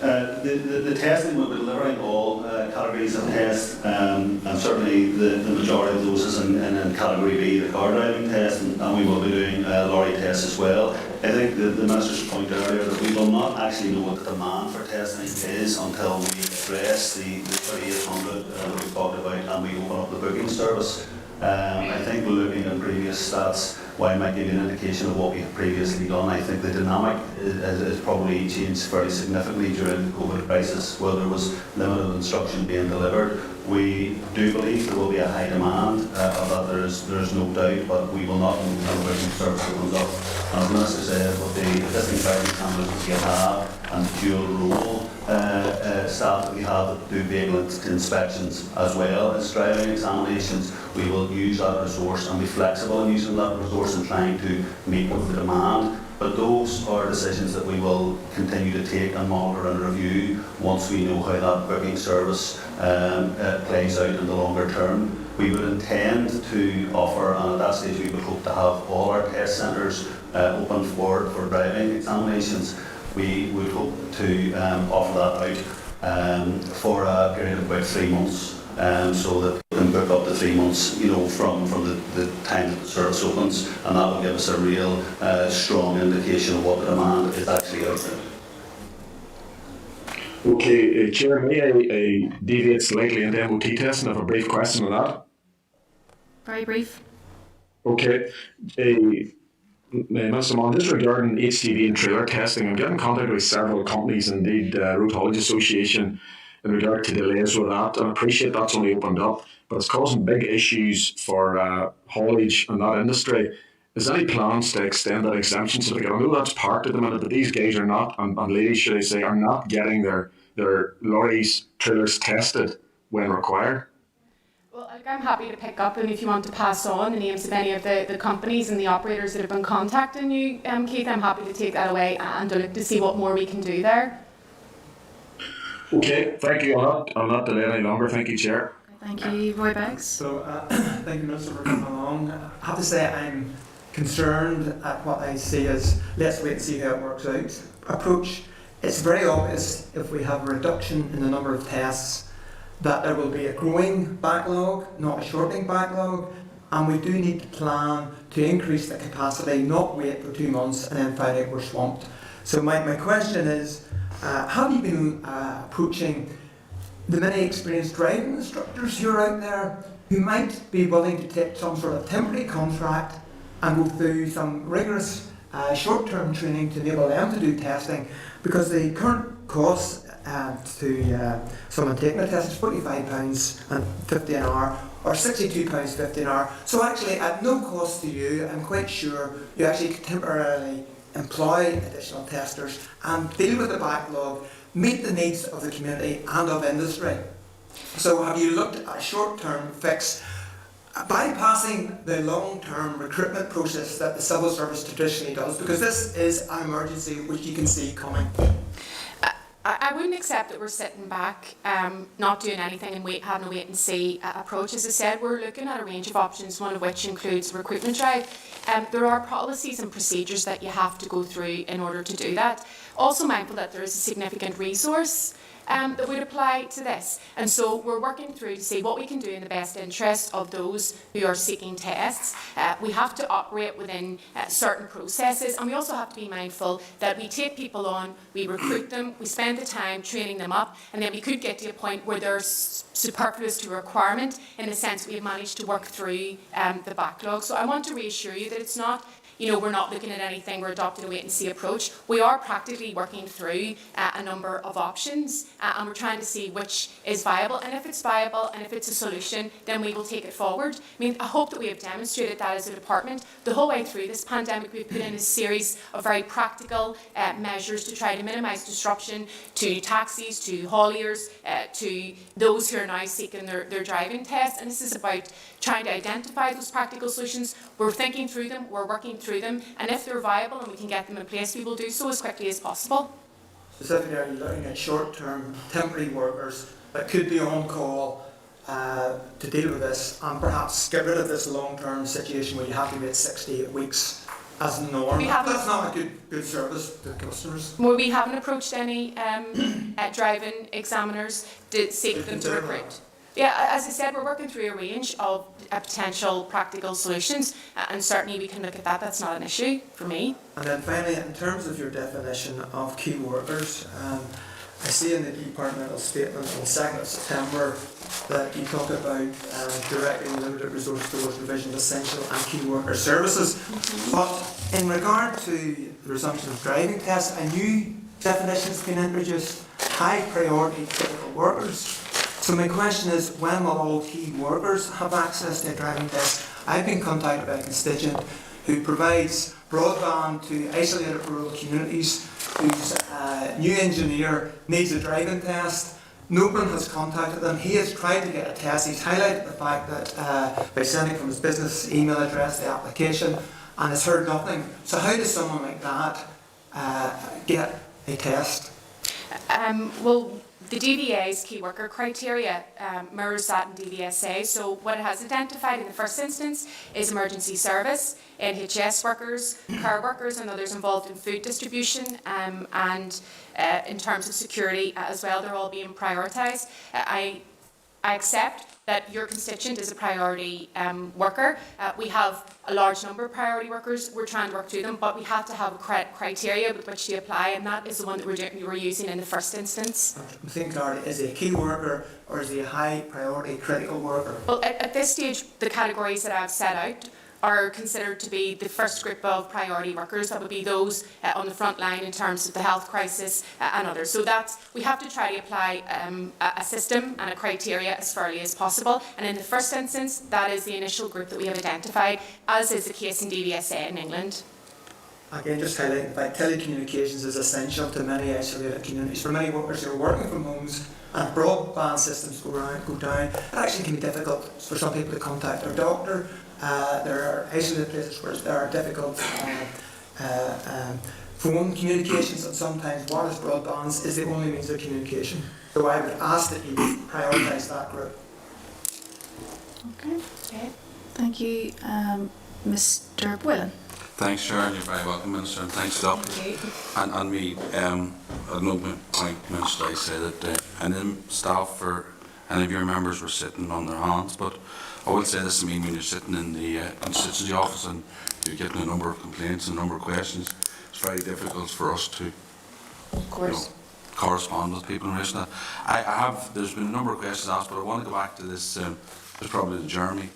The testing will be delivering all categories of tests, and certainly the majority of those is in category B, the car driving test, and we will be doing lorry tests as well. I think the Minister's point earlier that we will not actually know what the demand for testing is until we address the 3,800 that we talked about and we open up the booking service. I think looking at previous stats, while I might give you an indication of what we have previously done, I think the dynamic has probably changed fairly significantly during the COVID crisis, where there was limited instruction being delivered. We do believe there will be a high demand of that, there's no doubt, but we will not know until the booking service opens up. And as the Minister said, with the existing driving examiners that we have and the dual role staff that we have that do vehicle inspections as well as driving examinations, we will use that resource and be flexible in using that resource and trying to meet with the demand. But those are decisions that we will continue to take and monitor and review once we know how that booking service plays out in the longer term. We would intend to offer, and at that stage we would hope to have all our test centres open for driving examinations. We would hope to offer that out for a period of about 3 months. So that we can book up to 3 months, from the time that the service opens, and that will give us a real strong indication of what the demand is actually out there. Okay, Chair, may I deviate slightly into MOT testing? I have a brief question on that. Very brief. Okay. Mr. Mallon, just regarding HGV and trailer testing, I'm getting in contact with several companies, indeed Road Haulage Association, in regard to delays with that, and I appreciate that's only opened up, but it's causing big issues for haulage in that industry. Is there any plans to extend that exemption certificate? I know that's part of the minute, but these guys are not, and ladies should I say, are not getting their lorries, trailers tested when required. Well, I'm happy to pick up, and if you want to pass on the names of any of the companies and the operators that have been contacting you, Keith, I'm happy to take that away and to look to see what more we can do there. Okay, thank you. I'll not delay any longer. Thank you, Chair. Thank you, Roy Beggs. So, thank you, Minister, for coming along. I have to say I'm concerned at what I see as let's wait and see how it works out approach. It's very obvious if we have a reduction in the number of tests that there will be a growing backlog, not a shortening backlog, and we do need to plan to increase the capacity, not wait for 2 months and then find out we're swamped. So my question is, have you been approaching the many experienced driving instructors who are out there who might be willing to take some sort of temporary contract and go through some rigorous short-term training to enable them to do testing? Because the current cost to someone taking a test is £45.50 an hour or £62.50 an hour. So actually at no cost to you, I'm quite sure you actually could temporarily employ additional testers and deal with the backlog, meet the needs of the community and of industry. So have you looked at a short-term fix, bypassing the long-term recruitment process that the civil service traditionally does, because this is an emergency which you can see coming? I wouldn't accept that we're sitting back, not doing anything and having a wait and see approach. As I said, we're looking at a range of options, one of which includes a recruitment drive. There are policies and procedures that you have to go through in order to do that. Also mindful that there is a significant resource that would apply to this. And so we're working through to see what we can do in the best interest of those who are seeking tests. We have to operate within certain processes, and we also have to be mindful that we take people on, we recruit them, we spend the time training them up, and then we could get to a point where they're superfluous to a requirement in the sense we have managed to work through the backlog. So I want to reassure you that it's not we're not looking at anything, we're adopting a wait-and-see approach. We are practically working through a number of options, and we're trying to see which is viable, and if it's viable and if it's a solution, then we will take it forward. I hope that we have demonstrated that as a department. The whole way through this pandemic, we've put in a series of very practical measures to try to minimise disruption to taxis, to hauliers, to those who are now seeking their driving tests, and this is about trying to identify those practical solutions. We're thinking through them, we're working through them, and if they're viable and we can get them in place, we will do so as quickly as possible. Specifically, are you looking at short-term temporary workers that could be on call to deal with this, and perhaps get rid of this long-term situation where you have to wait 6 to 8 weeks as a norm? That's not a good service to customers. Well, we haven't approached any driving examiners to seek them to recruit. Yeah, as I said, we're working through a range of potential practical solutions, and certainly we can look at that. That's not an issue for me. And then finally, in terms of your definition of key workers, I see in the departmental statement on the 2nd of September that you talk about directly limited resource towards provision of essential and key worker services. But in regard to the resumption of driving tests, a new definition has been introduced: high priority critical workers. So my question is, when will all key workers have access to a driving test? I've been contacted by a constituent who provides broadband to isolated rural communities, whose new engineer needs a driving test. No one has contacted them. He has tried to get a test. He's highlighted the fact that by sending from his business email address the application, and has heard nothing. So how does someone like that get a test? Well, the DVA's key worker criteria mirrors that in DVSA. So what it has identified in the first instance is emergency service, NHS workers, care workers and others involved in food distribution, and in terms of security as well, they're all being prioritised. I accept that your constituent is a priority worker. We have a large number of priority workers. We're trying to work through them, but we have to have a criteria with which to apply, and that is the one that we're using in the first instance. I'm thinking, is he a key worker or is he a high priority critical worker? Well, at this stage, the categories that I've set out are considered to be the first group of priority workers. That would be those on the front line in terms of the health crisis and others. So we have to try to apply a system and a criteria as fairly as possible. And in the first instance, that is the initial group that we have identified, as is the case in DVSA in England. Again, just highlighting the fact telecommunications is essential to many isolated communities. For many workers who are working from homes and broadband systems go down, it actually can be difficult for some people to contact their doctor. There are isolated places where there are difficult phone communications, and sometimes wireless broadbands is the only means of communication. So I would ask that you prioritise that group. Okay. Thank you, Mr. Boylan. Thanks, Sharon. You're very welcome, Minister, and thanks, Doctor. And me, I know my Minister, I say that any staff or any of your members were sitting on their hands, but I will say this: when you're sitting in the constituency office and you're getting a number of complaints and a number of questions, it's very difficult for us to, correspond with people in relation to that. There's been a number of questions asked, but I want to go back to this. It's probably to Jeremy,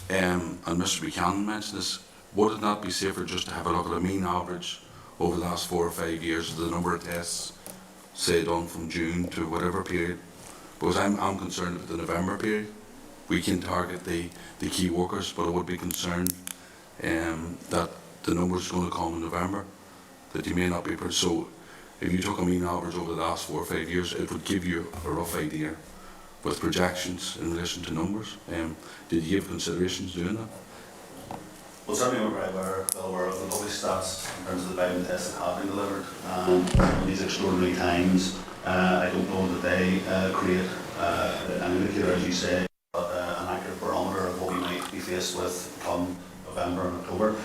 and Mr. Buchanan mentioned this. Would it not be safer just to have a look at a mean average over the last 4 or 5 years of the number of tests, say done from June to whatever period? Because I'm concerned with the November period. We can target the key workers, but I would be concerned that the numbers are going to come in November, that you may not be. So if you took a mean average over the last 4 or 5 years, it would give you a rough idea with projections in relation to numbers. Did you give considerations doing that? Well, certainly we're very well aware of the public stats in terms of the driving tests that have been delivered. In these extraordinary times, I don't know that they create an indicator, as you say, but an accurate barometer of what we might be faced with come November and October.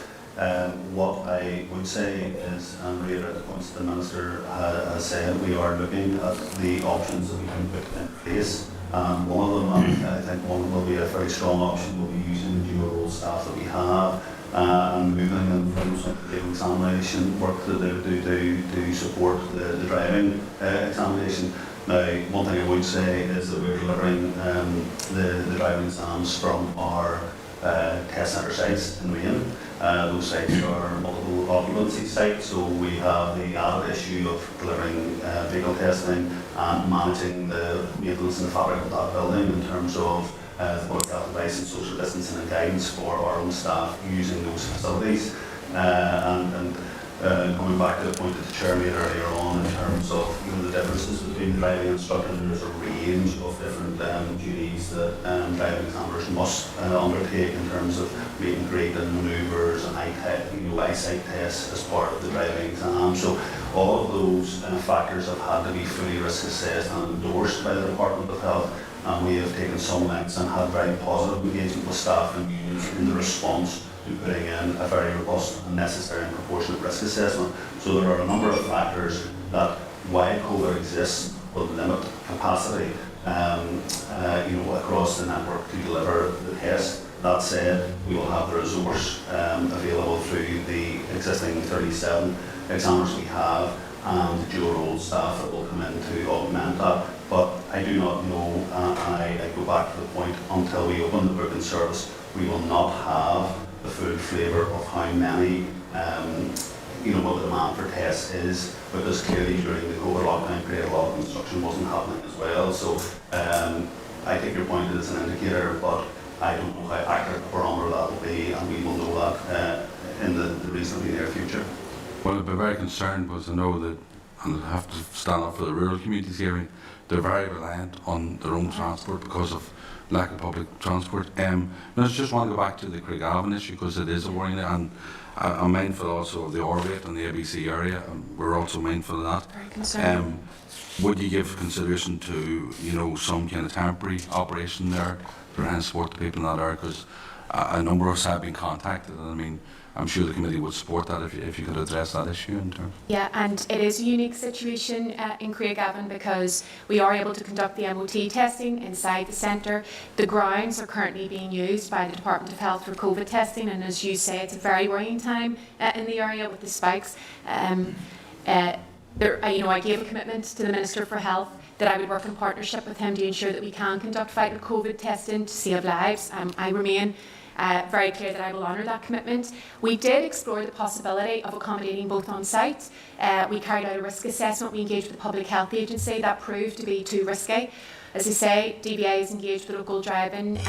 What I would say is, and reiterate the points the Minister has said, we are looking at the options that we can put in place. One of them, and I think one will be a very strong option, will be using the dual role staff that we have and moving them from some of the examination work that they do to support the driving examination. Now, one thing I would say is that we're delivering the driving exams from our test centre sites in Maine. Those sites are multiple occupancy sites, so we have the added issue of delivering vehicle testing and managing the maintenance and the fabric of that building in terms of the public health advice and social distancing and guidance for our own staff using those facilities. Going back to the point that the Chair made earlier on in terms of the differences between the driving instructor, there's a range of different duties that driving examiners must undertake in terms of meet and greet and manoeuvres and eyesight tests as part of the driving exam. So all of those factors have had to be fully risk assessed and endorsed by the Department of Health, and we have taken some lengths and had very positive engagement with staff and unions in the response to putting in a very robust and necessary and proportionate risk assessment. So there are a number of factors that, while COVID exists, will limit capacity across the network to deliver the test. That said, we will have the resource available through the existing 37 examiners we have and the dual role staff that will come in to augment that. But I do not know, and I go back to the point, until we open the booking service, we will not have the full flavour of how many, what the demand for tests is, because clearly during the COVID lockdown period a lot of construction wasn't happening as well. So I take your point as an indicator, but I don't know how accurate a barometer that will be, and we will know that in the reasonably near future. Well, I'd be very concerned because I know that, and I have to stand up for the rural communities here, they're very reliant on their own transport because of lack of public transport. I just want to go back to the Craigavon issue because it is a worrying, and I'm mindful also of the Orbit and the ABC area, and we're also mindful of that. Very concerned. Would you give consideration to, some kind of temporary operation there to transport the people in that area? Because a number of us have been contacted, and I'm sure the committee would support that if you could address that issue in terms. Yeah, and it is a unique situation in Craigavon because we are able to conduct the MOT testing inside the centre. The grounds are currently being used by the Department of Health for COVID testing, and as you say, it's a very worrying time in the area with the spikes. I gave a commitment to the Minister for Health that I would work in partnership with him to ensure that we can conduct vital COVID testing to save lives. I remain very clear that I will honour that commitment. We did explore the possibility of accommodating both on site. We carried out a risk assessment. We engaged with the Public Health Agency. That proved to be too risky. As I say, DBA is engaged with local driving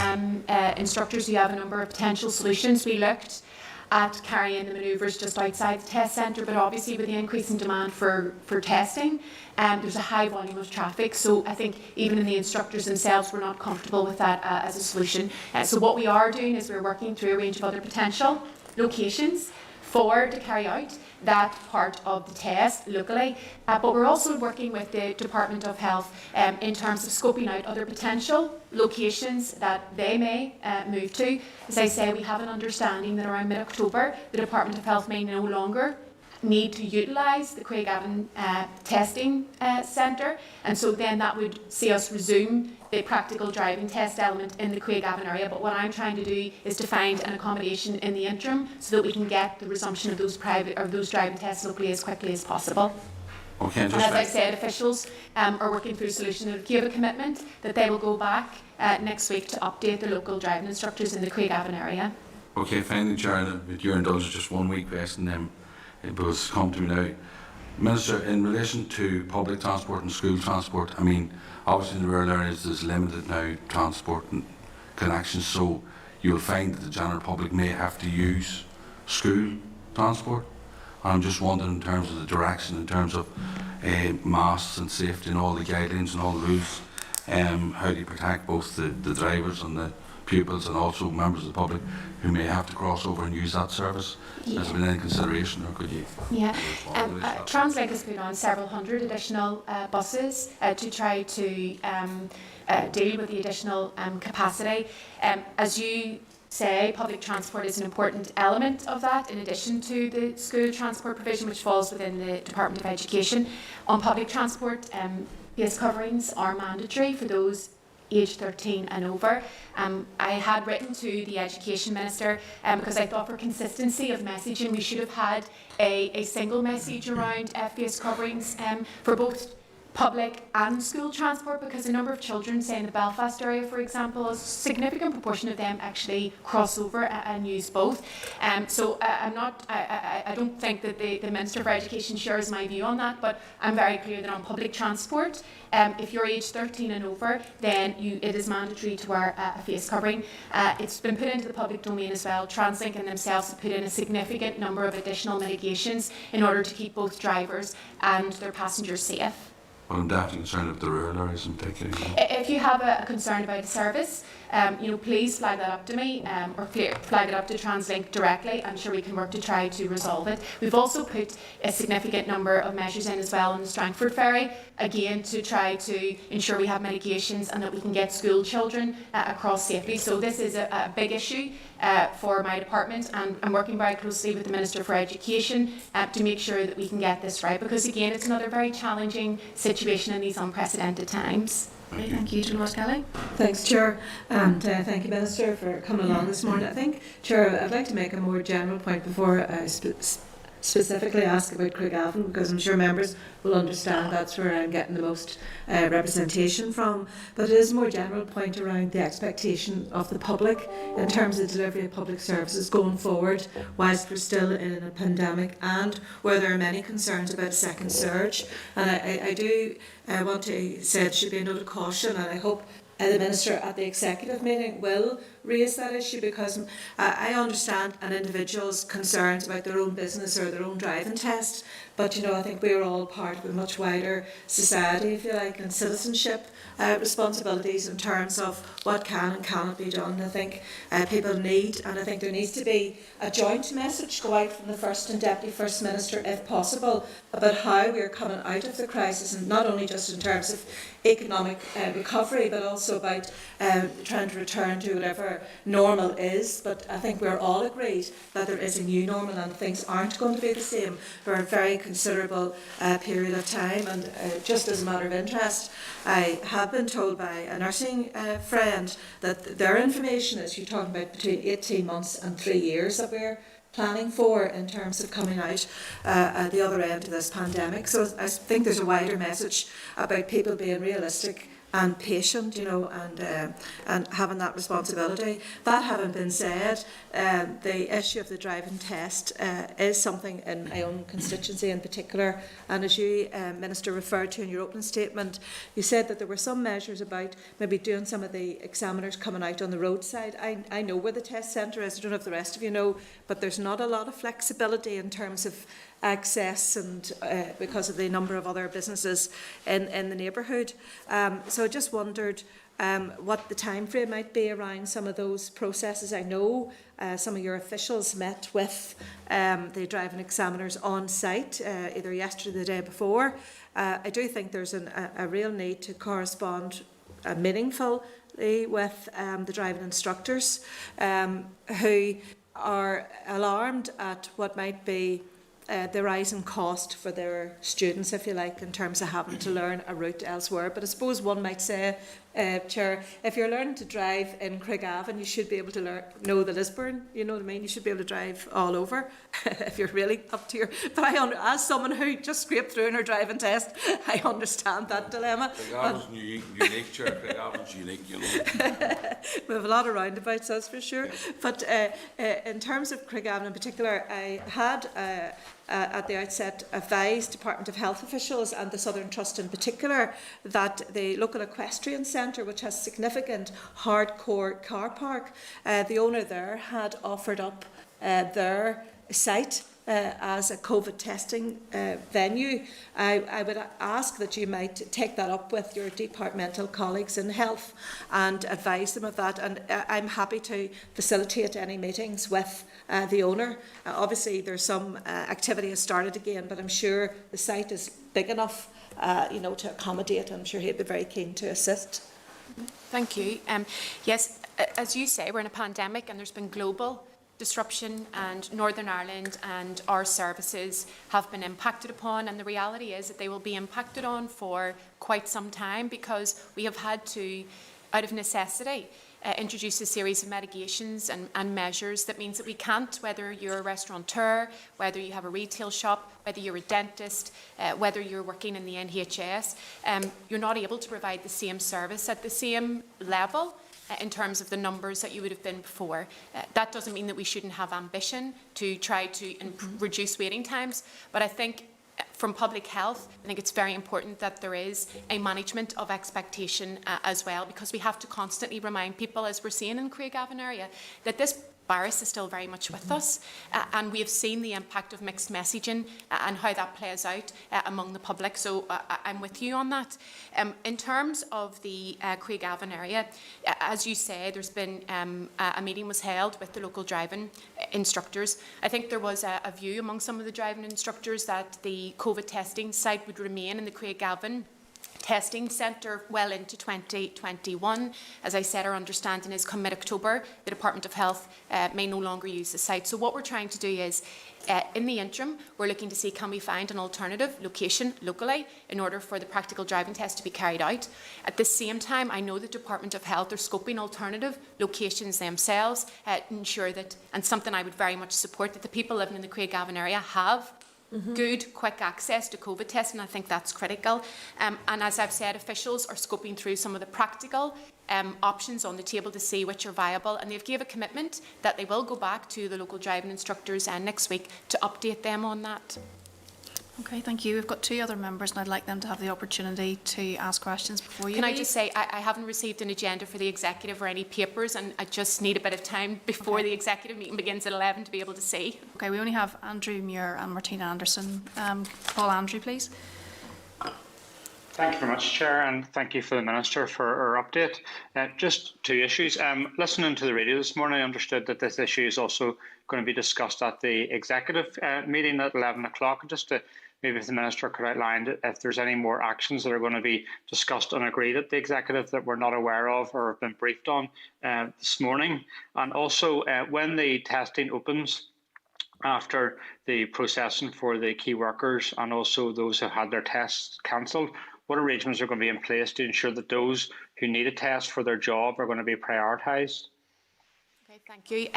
instructors who have a number of potential solutions. We looked at carrying the manoeuvres just outside the test centre, but obviously with the increase in demand for testing, there's a high volume of traffic, so I think even the instructors themselves were not comfortable with that as a solution. So what we are doing is we're working through a range of other potential locations to carry out that part of the test locally, but we're also working with the Department of Health in terms of scoping out other potential locations that they may move to. As I say, we have an understanding that around mid-October the Department of Health may no longer need to utilise the Craigavon testing centre, and so then that would see us resume the practical driving test element in the Craigavon area. But what I'm trying to do is to find an accommodation in the interim so that we can get the resumption of those driving tests locally as quickly as possible. Okay, and as I said, officials are working through solutions and give a commitment that they will go back next week to update the local driving instructors in the Craigavon area. Okay, finally, Chair, with your indulgence, just one wee question. It was come to me now. Minister, in relation to public transport and school transport, obviously in the rural areas there's limited now transport and connections, so you'll find that the general public may have to use school transport. I'm just wondering in terms of the direction, in terms of masks and safety and all the guidelines and all the rules, how do you protect both the drivers and the pupils and also members of the public who may have to cross over and use that service? Has there been any consideration, or could you? Yeah, Translink has put on several hundred additional buses to try to deal with the additional capacity. As you say, public transport is an important element of that, in addition to the school transport provision, which falls within the Department of Education. On public transport, face coverings are mandatory for those aged 13 and over. I had written to the Education Minister because I thought for consistency of messaging we should have had a single message around face coverings for both public and school transport, because a number of children, say in the Belfast area, for example, a significant proportion of them actually cross over and use both. So I don't think that the Minister for Education shares my view on that, but I'm very clear that on public transport, if you're age 13 and over, then it is mandatory to wear a face covering. It's been put into the public domain as well. TransLink and themselves have put in a significant number of additional mitigations in order to keep both drivers and their passengers safe. Well, I'm definitely concerned about the rural areas in particular. If you have a concern about the service, please flag that up to me or flag it up to TransLink directly. I'm sure we can work to try to resolve it. We've also put a significant number of measures in as well on the Strangford Ferry, again to try to ensure we have mitigations and that we can get school children across safely. So this is a big issue for my department, and I'm working very closely with the Minister for Education to make sure that we can get this right, because again it's another very challenging situation in these unprecedented times. Okay, thank you, Dolores Kelly. Thanks, Chair, and thank you, Minister, for coming along this morning. I think, Chair, I'd like to make a more general point before I specifically ask about Craigavon, because I'm sure members will understand that's where I'm getting the most representation from. But it is a more general point around the expectation of the public in terms of delivery of public services going forward whilst we're still in a pandemic, and where there are many concerns about a second surge. And I do want to say it should be a note of caution, and I hope the Minister at the executive meeting will raise that issue, because I understand an individual's concerns about their own business or their own driving test, but I think we're all part of a much wider society, if you like, and citizenship responsibilities in terms of what can and cannot be done. I think people need, and I think there needs to be a joint message go out from the First and Deputy First Minister, if possible, about how we're coming out of the crisis, and not only just in terms of economic recovery, but also about trying to return to whatever normal is. But I think we're all agreed that there is a new normal and things aren't going to be the same for a very considerable period of time. And just as a matter of interest, I have been told by a nursing friend that their information is, you're talking about between 18 months and 3 years that we're planning for in terms of coming out at the other end of this pandemic. So I think there's a wider message about people being realistic and patient, and having that responsibility. That having been said, the issue of the driving test is something in my own constituency in particular. And as you, Minister, referred to in your opening statement, you said that there were some measures about maybe doing some of the examiners coming out on the roadside. I know where the test centre is, I don't know if the rest of you know, but there's not a lot of flexibility in terms of access, and because of the number of other businesses in the neighbourhood. So I just wondered what the time frame might be around some of those processes. I know some of your officials met with the driving examiners on site either yesterday or the day before. I do think there's a real need to correspond meaningfully with the driving instructors who are alarmed at what might be the rising cost for their students, if you like, in terms of having to learn a route elsewhere. But I suppose one might say, Chair, if you're learning to drive in Craigavon, you should be able to know the Lisburn, you know what I mean? You should be able to drive all over if you're really up to your... But as someone who just scraped through in her driving test, I understand that dilemma. Craigavon's unique, Chair. Craigavon's unique, We have a lot of roundabouts, that's for sure. Yeah. But in terms of Craigavon in particular, I had... at the outset, advised Department of Health officials and the Southern Trust in particular that the local equestrian centre, which has significant hardcore car park, the owner there had offered up their site as a COVID testing venue. I would ask that you might take that up with your departmental colleagues in health and advise them of that. And I'm happy to facilitate any meetings with the owner. Obviously, there's some activity has started again, but I'm sure the site is big enough, to accommodate. I'm sure he'd be very keen to assist. Thank you. Yes, as you say, we're in a pandemic and there's been global disruption, and Northern Ireland and our services have been impacted upon, and the reality is that they will be impacted on for quite some time, because we have had to, out of necessity, introduced a series of mitigations and measures that means that we can't, whether you're a restaurateur, whether you have a retail shop, whether you're a dentist, whether you're working in the NHS, you're not able to provide the same service at the same level in terms of the numbers that you would have been before. That doesn't mean that we shouldn't have ambition to try to reduce waiting times, but I think from public health, I think it's very important that there is a management of expectation as well, because we have to constantly remind people, as we're seeing in Craigavon area, that this virus is still very much with us, and we have seen the impact of mixed messaging and how that plays out among the public. So I'm with you on that. In terms of the Craigavon area, as you say, there's been a meeting was held with the local driving instructors. I think there was a view among some of the driving instructors that the COVID testing site would remain in the Craigavon testing centre well into 2021. As I said, our understanding is come mid-October, the Department of Health may no longer use the site. So what we're trying to do is, in the interim, we're looking to see can we find an alternative location locally in order for the practical driving test to be carried out. At the same time, I know the Department of Health are scoping alternative locations themselves to ensure that, and something I would very much support, that the people living in the Craigavon area have good, quick access to COVID testing. I think that's critical. And as I've said, officials are scoping through some of the practical options on the table to see which are viable, and they've gave a commitment that they will go back to the local driving instructors next week to update them on that. Okay, thank you. We've got two other members and I'd like them to have the opportunity to ask questions before you Can leave. I just say, I haven't received an agenda for the executive or any papers, and I just need a bit of time before the executive meeting begins at 11 to be able to see. Okay, we only have Andrew Muir and Martina Anderson. Paul Andrew, please. Thank you very much, Chair, and thank you for the Minister for her update. Just two issues. Listening to the radio this morning, I understood that this issue is also going to be discussed at the executive meeting at 11 o'clock. Just to maybe if the Minister could outline if there's any more actions that are going to be discussed and agreed at the executive that we're not aware of or have been briefed on this morning. And also, when the testing opens after the processing for the key workers and also those who had their tests cancelled, what arrangements are going to be in place to ensure that those who need a test for their job are going to be prioritised? Okay, thank you.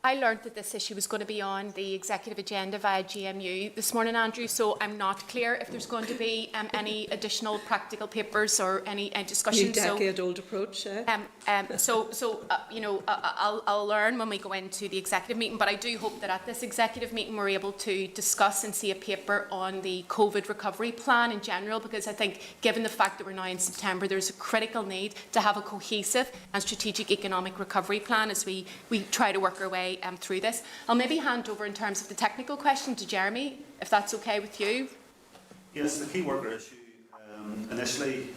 I learned that this issue was going to be on the executive agenda via GMU this morning, Andrew, so I'm not clear if there's going to be any additional practical papers or any discussion. New decade-old approach. You know, I'll learn when we go into the executive meeting, but I do hope that at this executive meeting we're able to discuss and see a paper on the COVID recovery plan in general, because I think given the fact that we're now in September, there's a critical need to have a cohesive and strategic economic recovery plan as we try to work our way through this. I'll maybe hand over in terms of the technical question to Jeremy, if that's okay with you. Yes, the key worker issue. Initially,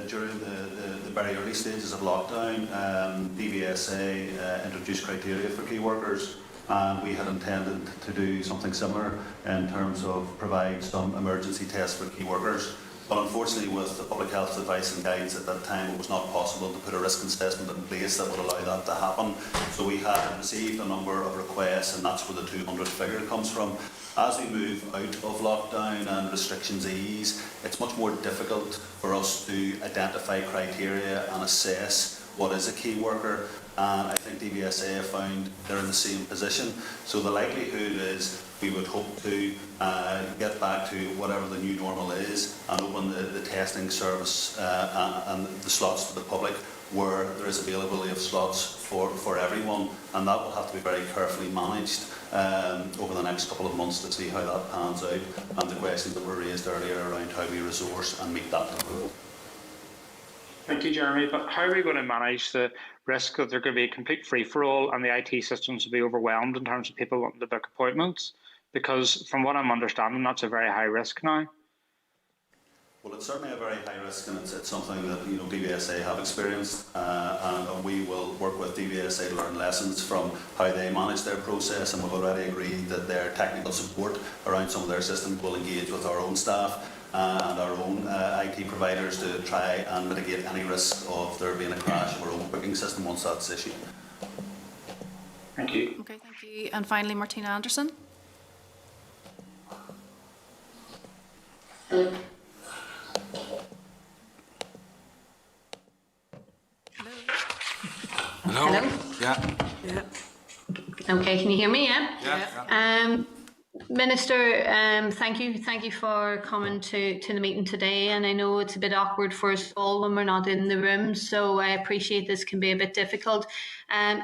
during the very early stages of lockdown, DVSA introduced criteria for key workers, and we had intended to do something similar in terms of provide some emergency tests for key workers. But unfortunately, with the public health advice and guidance at that time, it was not possible to put a risk assessment in place that would allow that to happen. So we had received a number of requests, and that's where the 200 figure comes from. As we move out of lockdown and restrictions ease, it's much more difficult for us to identify criteria and assess what is a key worker. And I think DVSA have found they're in the same position. So the likelihood is we would hope to get back to whatever the new normal is and open the testing service and the slots to the public where there is availability of slots for everyone. And that will have to be very carefully managed over the next couple of months to see how that pans out, and the questions that were raised earlier around how we resource and meet that demand. Thank you, Jeremy. But how are we going to manage the risk that there could be a complete free-for-all and the IT systems will be overwhelmed in terms of people wanting to book appointments? Because from what I'm understanding, that's a very high risk now. Well, it's certainly a very high risk, and it's something that DVSA have experienced, and we will work with DVSA to learn lessons from how they manage their process, and we've already agreed that their technical support around some of their systems will engage with our own staff and our own IT providers to try and mitigate any risk of there being a crash of our own booking system once that's issued. Thank you. Okay, thank you. And finally, Martina Anderson. Hello. Okay, can you hear me? Yeah. Yeah. Minister, thank you for coming to the meeting today, and I know it's a bit awkward for us all when we're not in the room, so I appreciate this can be a bit difficult.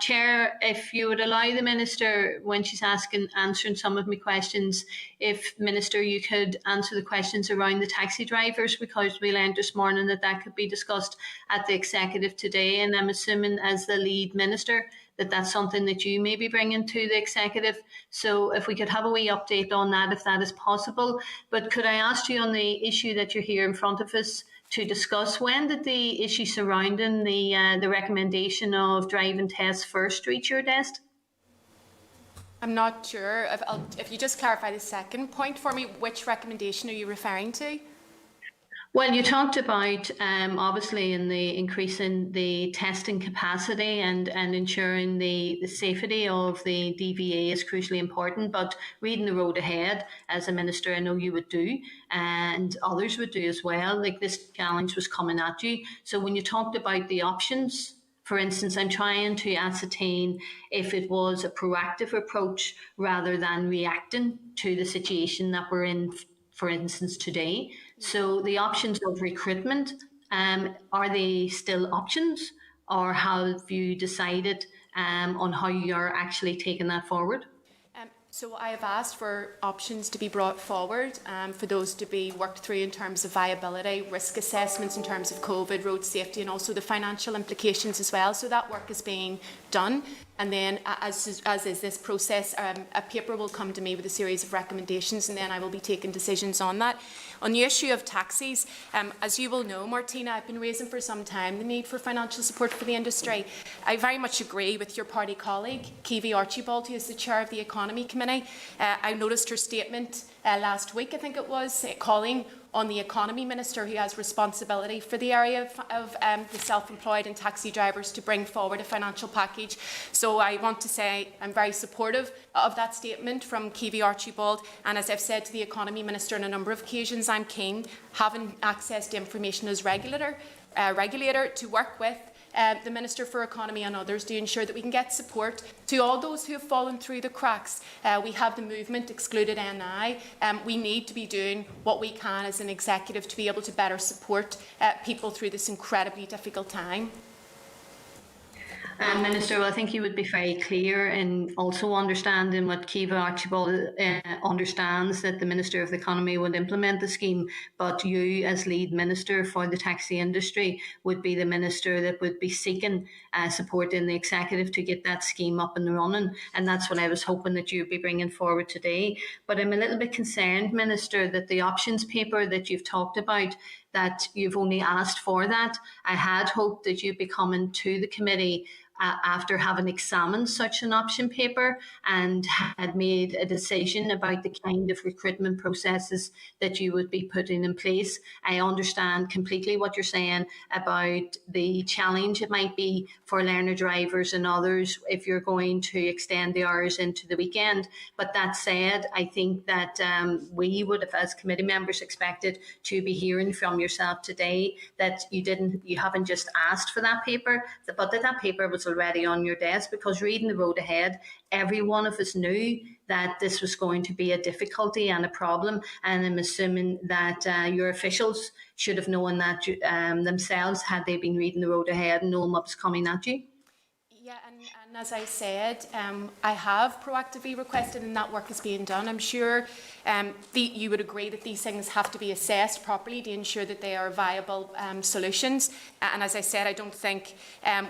Chair, if you would allow the Minister, when she's answering some of my questions, if Minister you could answer the questions around the taxi drivers, because we learned this morning that could be discussed at the Executive today, and I'm assuming as the lead Minister that's something that you may be bringing to the Executive. So if we could have a wee update on that, if that is possible. But could I ask you on the issue that you're here in front of us to discuss, when did the issue surrounding the recommendation of driving tests first reach your desk? I'm not sure. If you just clarify the second point for me, which recommendation are you referring to? Well, you talked about obviously in the increasing the testing capacity and ensuring the safety of the DVA is crucially important, but reading the road ahead, as a minister I know you would do, and others would do as well, like this challenge was coming at you. So when you talked about the options, for instance, I'm trying to ascertain if it was a proactive approach rather than reacting to the situation that we're in, for instance, today. So the options of recruitment, are they still options, or have you decided on how you're actually taking that forward? So I have asked for options to be brought forward, for those to be worked through in terms of viability, risk assessments in terms of COVID, road safety, and also the financial implications as well. So that work is being done. And then, as is this process, a paper will come to me with a series of recommendations, and then I will be taking decisions on that. On the issue of taxis, as you will know, Martina, I've been raising for some time the need for financial support for the industry. I very much agree with your party colleague, Kivi Archibald, who is the chair of the Economy Committee. I noticed her statement last week, I think it was, calling on the Economy Minister, who has responsibility for the area of the self-employed and taxi drivers, to bring forward a financial package. So I want to say I'm very supportive of that statement from Kivi Archibald, and as I've said to the Economy Minister on a number of occasions, I'm keen, having access to information as regulator, to work with the Minister for Economy and others to ensure that we can get support to all those who have fallen through the cracks. We have the movement excluded NI. We need to be doing what we can as an executive to be able to better support people through this incredibly difficult time. Minister, well, I think you would be very clear in also understanding what Kiva Archibald understands, that the Minister of the Economy would implement the scheme, but you as lead Minister for the taxi industry would be the Minister that would be seeking support in the Executive to get that scheme up and running, and that's what I was hoping that you'd be bringing forward today. But I'm a little bit concerned, Minister, that the options paper that you've talked about, that you've only asked for that. I had hoped that you'd be coming to the committee after having examined such an option paper and had made a decision about the kind of recruitment processes that you would be putting in place. I understand completely what you're saying about the challenge it might be for learner drivers and others if you're going to extend the hours into the weekend. But that said, I think that we would have, as committee members, expected to be hearing from yourself today that you haven't just asked for that paper, but that paper was already on your desk, because reading the road ahead, every one of us knew that this was going to be a difficulty and a problem, and I'm assuming that your officials should have known that themselves, had they been reading the road ahead and knowing what was coming at you. Yeah, and as I said, I have proactively requested, and that work is being done. I'm sure you would agree that these things have to be assessed properly to ensure that they are viable solutions. And as I said, I don't think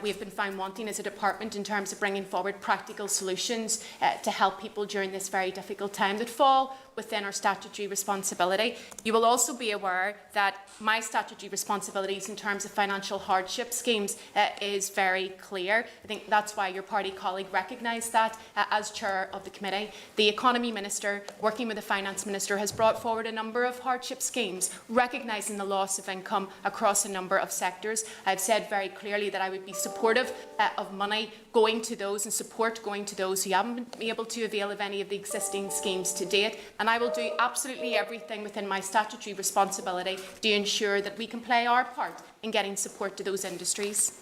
we've been found wanting as a department in terms of bringing forward practical solutions to help people during this very difficult time that fall within our statutory responsibility. You will also be aware that my statutory responsibilities in terms of financial hardship schemes is very clear. I think that's why your party colleague recognised that as chair of the committee. The Economy Minister, working with the Finance Minister, has brought forward a number of hardship schemes, recognising the loss of income across a number of sectors. I've said very clearly that I would be supportive of money going to those and support going to those who haven't been able to avail of any of the existing schemes to date. And I will do absolutely everything within my statutory responsibility to ensure that we can play our part in getting support to those industries.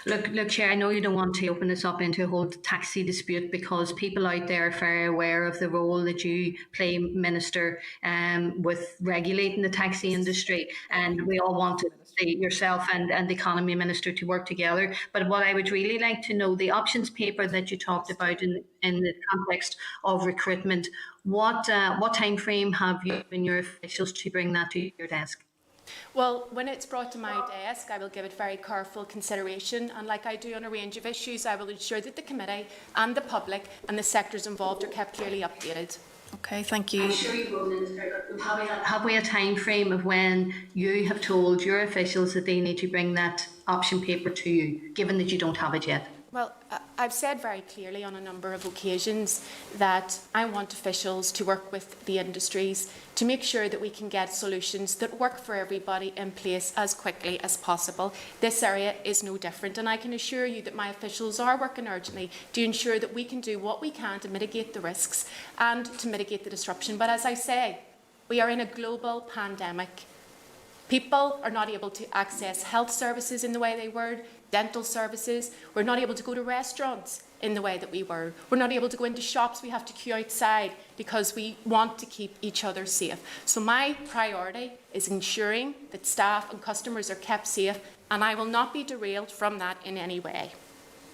Look, Chair, I know you don't want to open this up into a whole taxi dispute because people out there are very aware of the role that you play, Minister, with regulating the taxi industry, and we all want to see yourself and the Economy Minister to work together. But what I would really like to know, the options paper that you talked about in the context of recruitment, what time frame have you and your officials to bring that to your desk? Well, when it's brought to my desk, I will give it very careful consideration, and like I do on a range of issues, I will ensure that the committee and the public and the sectors involved are kept clearly updated. Okay, thank you. I'm sure you will, Minister. Have we a time frame of when you have told your officials that they need to bring that option paper to you, given that you don't have it yet? Well, I've said very clearly on a number of occasions that I want officials to work with the industries to make sure that we can get solutions that work for everybody in place as quickly as possible. This area is no different, and I can assure you that my officials are working urgently to ensure that we can do what we can to mitigate the risks and to mitigate the disruption. But as I say, we are in a global pandemic. People are not able to access health services in the way they were, dental services. We're not able to go to restaurants in the way that we were. We're not able to go into shops. We have to queue outside because we want to keep each other safe. So my priority is ensuring that staff and customers are kept safe, and I will not be derailed from that in any way.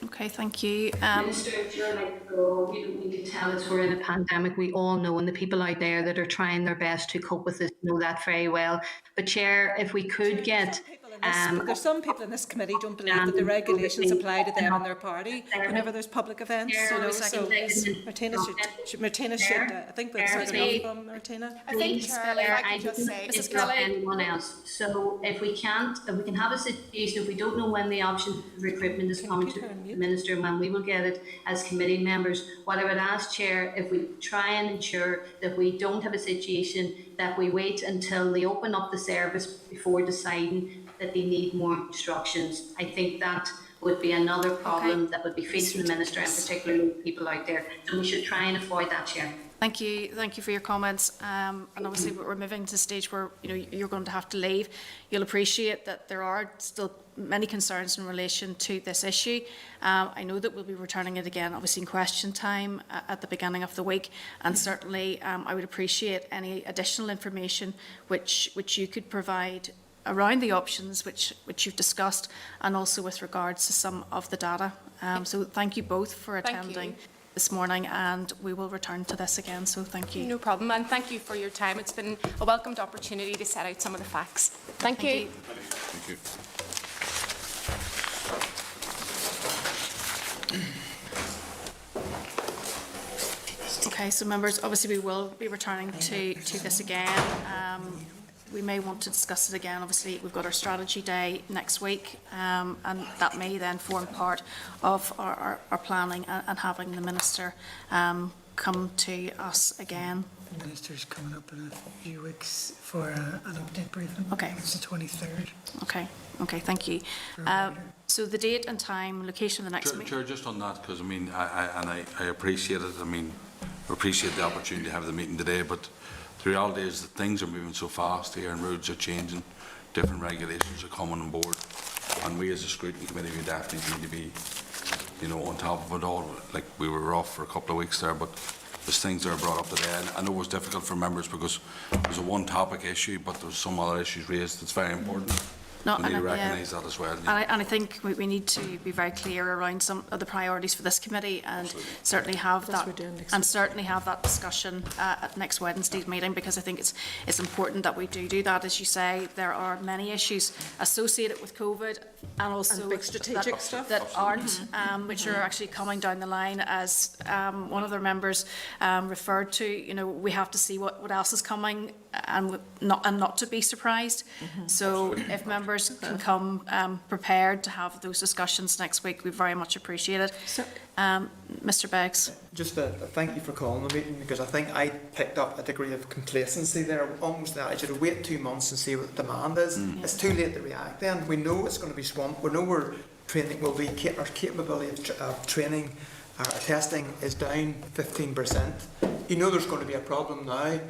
Okay, thank you. Minister, if you're like to go, we don't need to tell us we're in a pandemic. We all know, and the people out there that are trying their best to cope with this know that very well. But Chair, if we could get... there's some people in this committee don't believe that the regulations apply to them and their party whenever there's public events. Martina should, I think we'll start off from Martina. I think, Chair, I could just say, Mrs. Kelly, anyone else. So if we can have a situation, if we don't know when the option recruitment is coming to the Minister, when we will get it as committee members, what I would ask, Chair, if we try and ensure that we don't have a situation that we wait until they open up the service before deciding that they need more instructions. I think that would be another problem that would be facing the Minister and particularly people out there. So we should try and avoid that, Chair. Thank you for your comments. And obviously we're moving to a stage where you're going to have to leave. You'll appreciate that there are still many concerns in relation to this issue. I know that we'll be returning it again, obviously in question time at the beginning of the week, and certainly I would appreciate any additional information which you could provide around the options which you've discussed, and also with regards to some of the data. So thank you both for attending this morning, and we will return to this again, so thank you. No problem, and thank you for your time. It's been a welcomed opportunity to set out some of the facts. Thank you. Thank you. Okay, so members, obviously we will be returning to this again. We may want to discuss it again. Obviously, we've got our strategy day next week, and that may then form part of our planning and having the Minister come to us again. The Minister's coming up in a few weeks for an update briefing. Okay. It's the 23rd. Okay, thank you. So the date and time, location of the next meeting. Chair, just on that, because I appreciate it. I appreciate the opportunity to have the meeting today, but the reality is that things are moving so fast here and roads are changing, different regulations are coming on board, and we as a scrutiny committee, we definitely need to be, on top of it all. Like, we were off for a couple of weeks there, but there's things that are brought up today. And I know it was difficult for members because it was a one topic issue, but there was some other issues raised that's very important. No, we need to recognise that as well. Yeah. And I think we need to be very clear around some of the priorities for this committee, and certainly have that discussion at next Wednesday's meeting, because I think it's important that we do that. As you say, there are many issues associated with COVID, and also big strategic stuff that aren't, which are actually coming down the line. As one of their members referred to, we have to see what else is coming, and not to be surprised. So if members can come prepared to have those discussions next week, we very much appreciate it. Mr. Beggs. Just thank you for calling the meeting, because I think I picked up a degree of complacency there, almost that I should have waited 2 months and see what the demand is. It's too late to react then. We know it's going to be swamped. We know our capability of training, our testing is down 15%. You know there's going to be a problem now.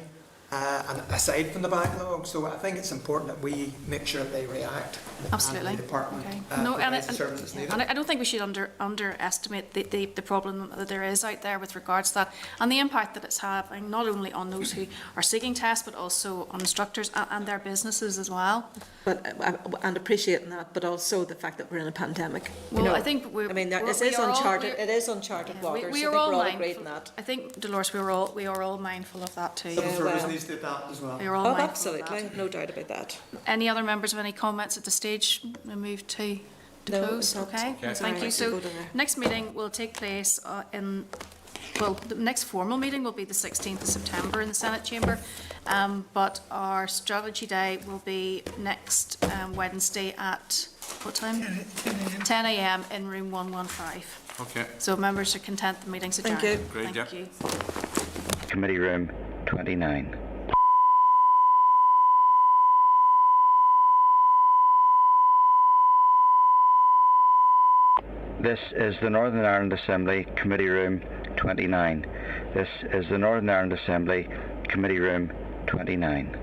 and aside from the backlog. So I think it's important that we make sure that they react. Absolutely. And the department No, and provides the services needed. I don't think we should underestimate the problem that there is out there with regards to that, and the impact that it's having not only on those who are seeking tests, but also on instructors and their businesses as well. But and appreciating that, but also the fact that we're in a pandemic. Well, I think it is uncharted waters. We so are all agreed on that. I think, Dolores, we are all mindful of that too. Civil service needs to adapt as well. We are all mindful absolutely, of that. no doubt about that. Any other members have any comments at the stage? We move to close. Okay. Thank you. So next meeting will take place the next formal meeting will be the 16th of September in the Senate chamber, but our strategy day will be next Wednesday at what time? 10 a.m. in room 115. Okay. So members are content the meeting's adjourned. Thank you. Great, Thank you. Committee room 29. This is the Northern Ireland Assembly Committee Room 29. This is the Northern Ireland Assembly Committee Room 29.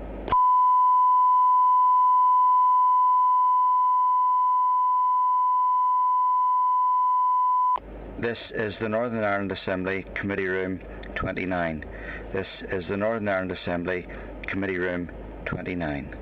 This is the Northern Ireland Assembly Committee Room 29. This is the Northern Ireland Assembly Committee Room 29.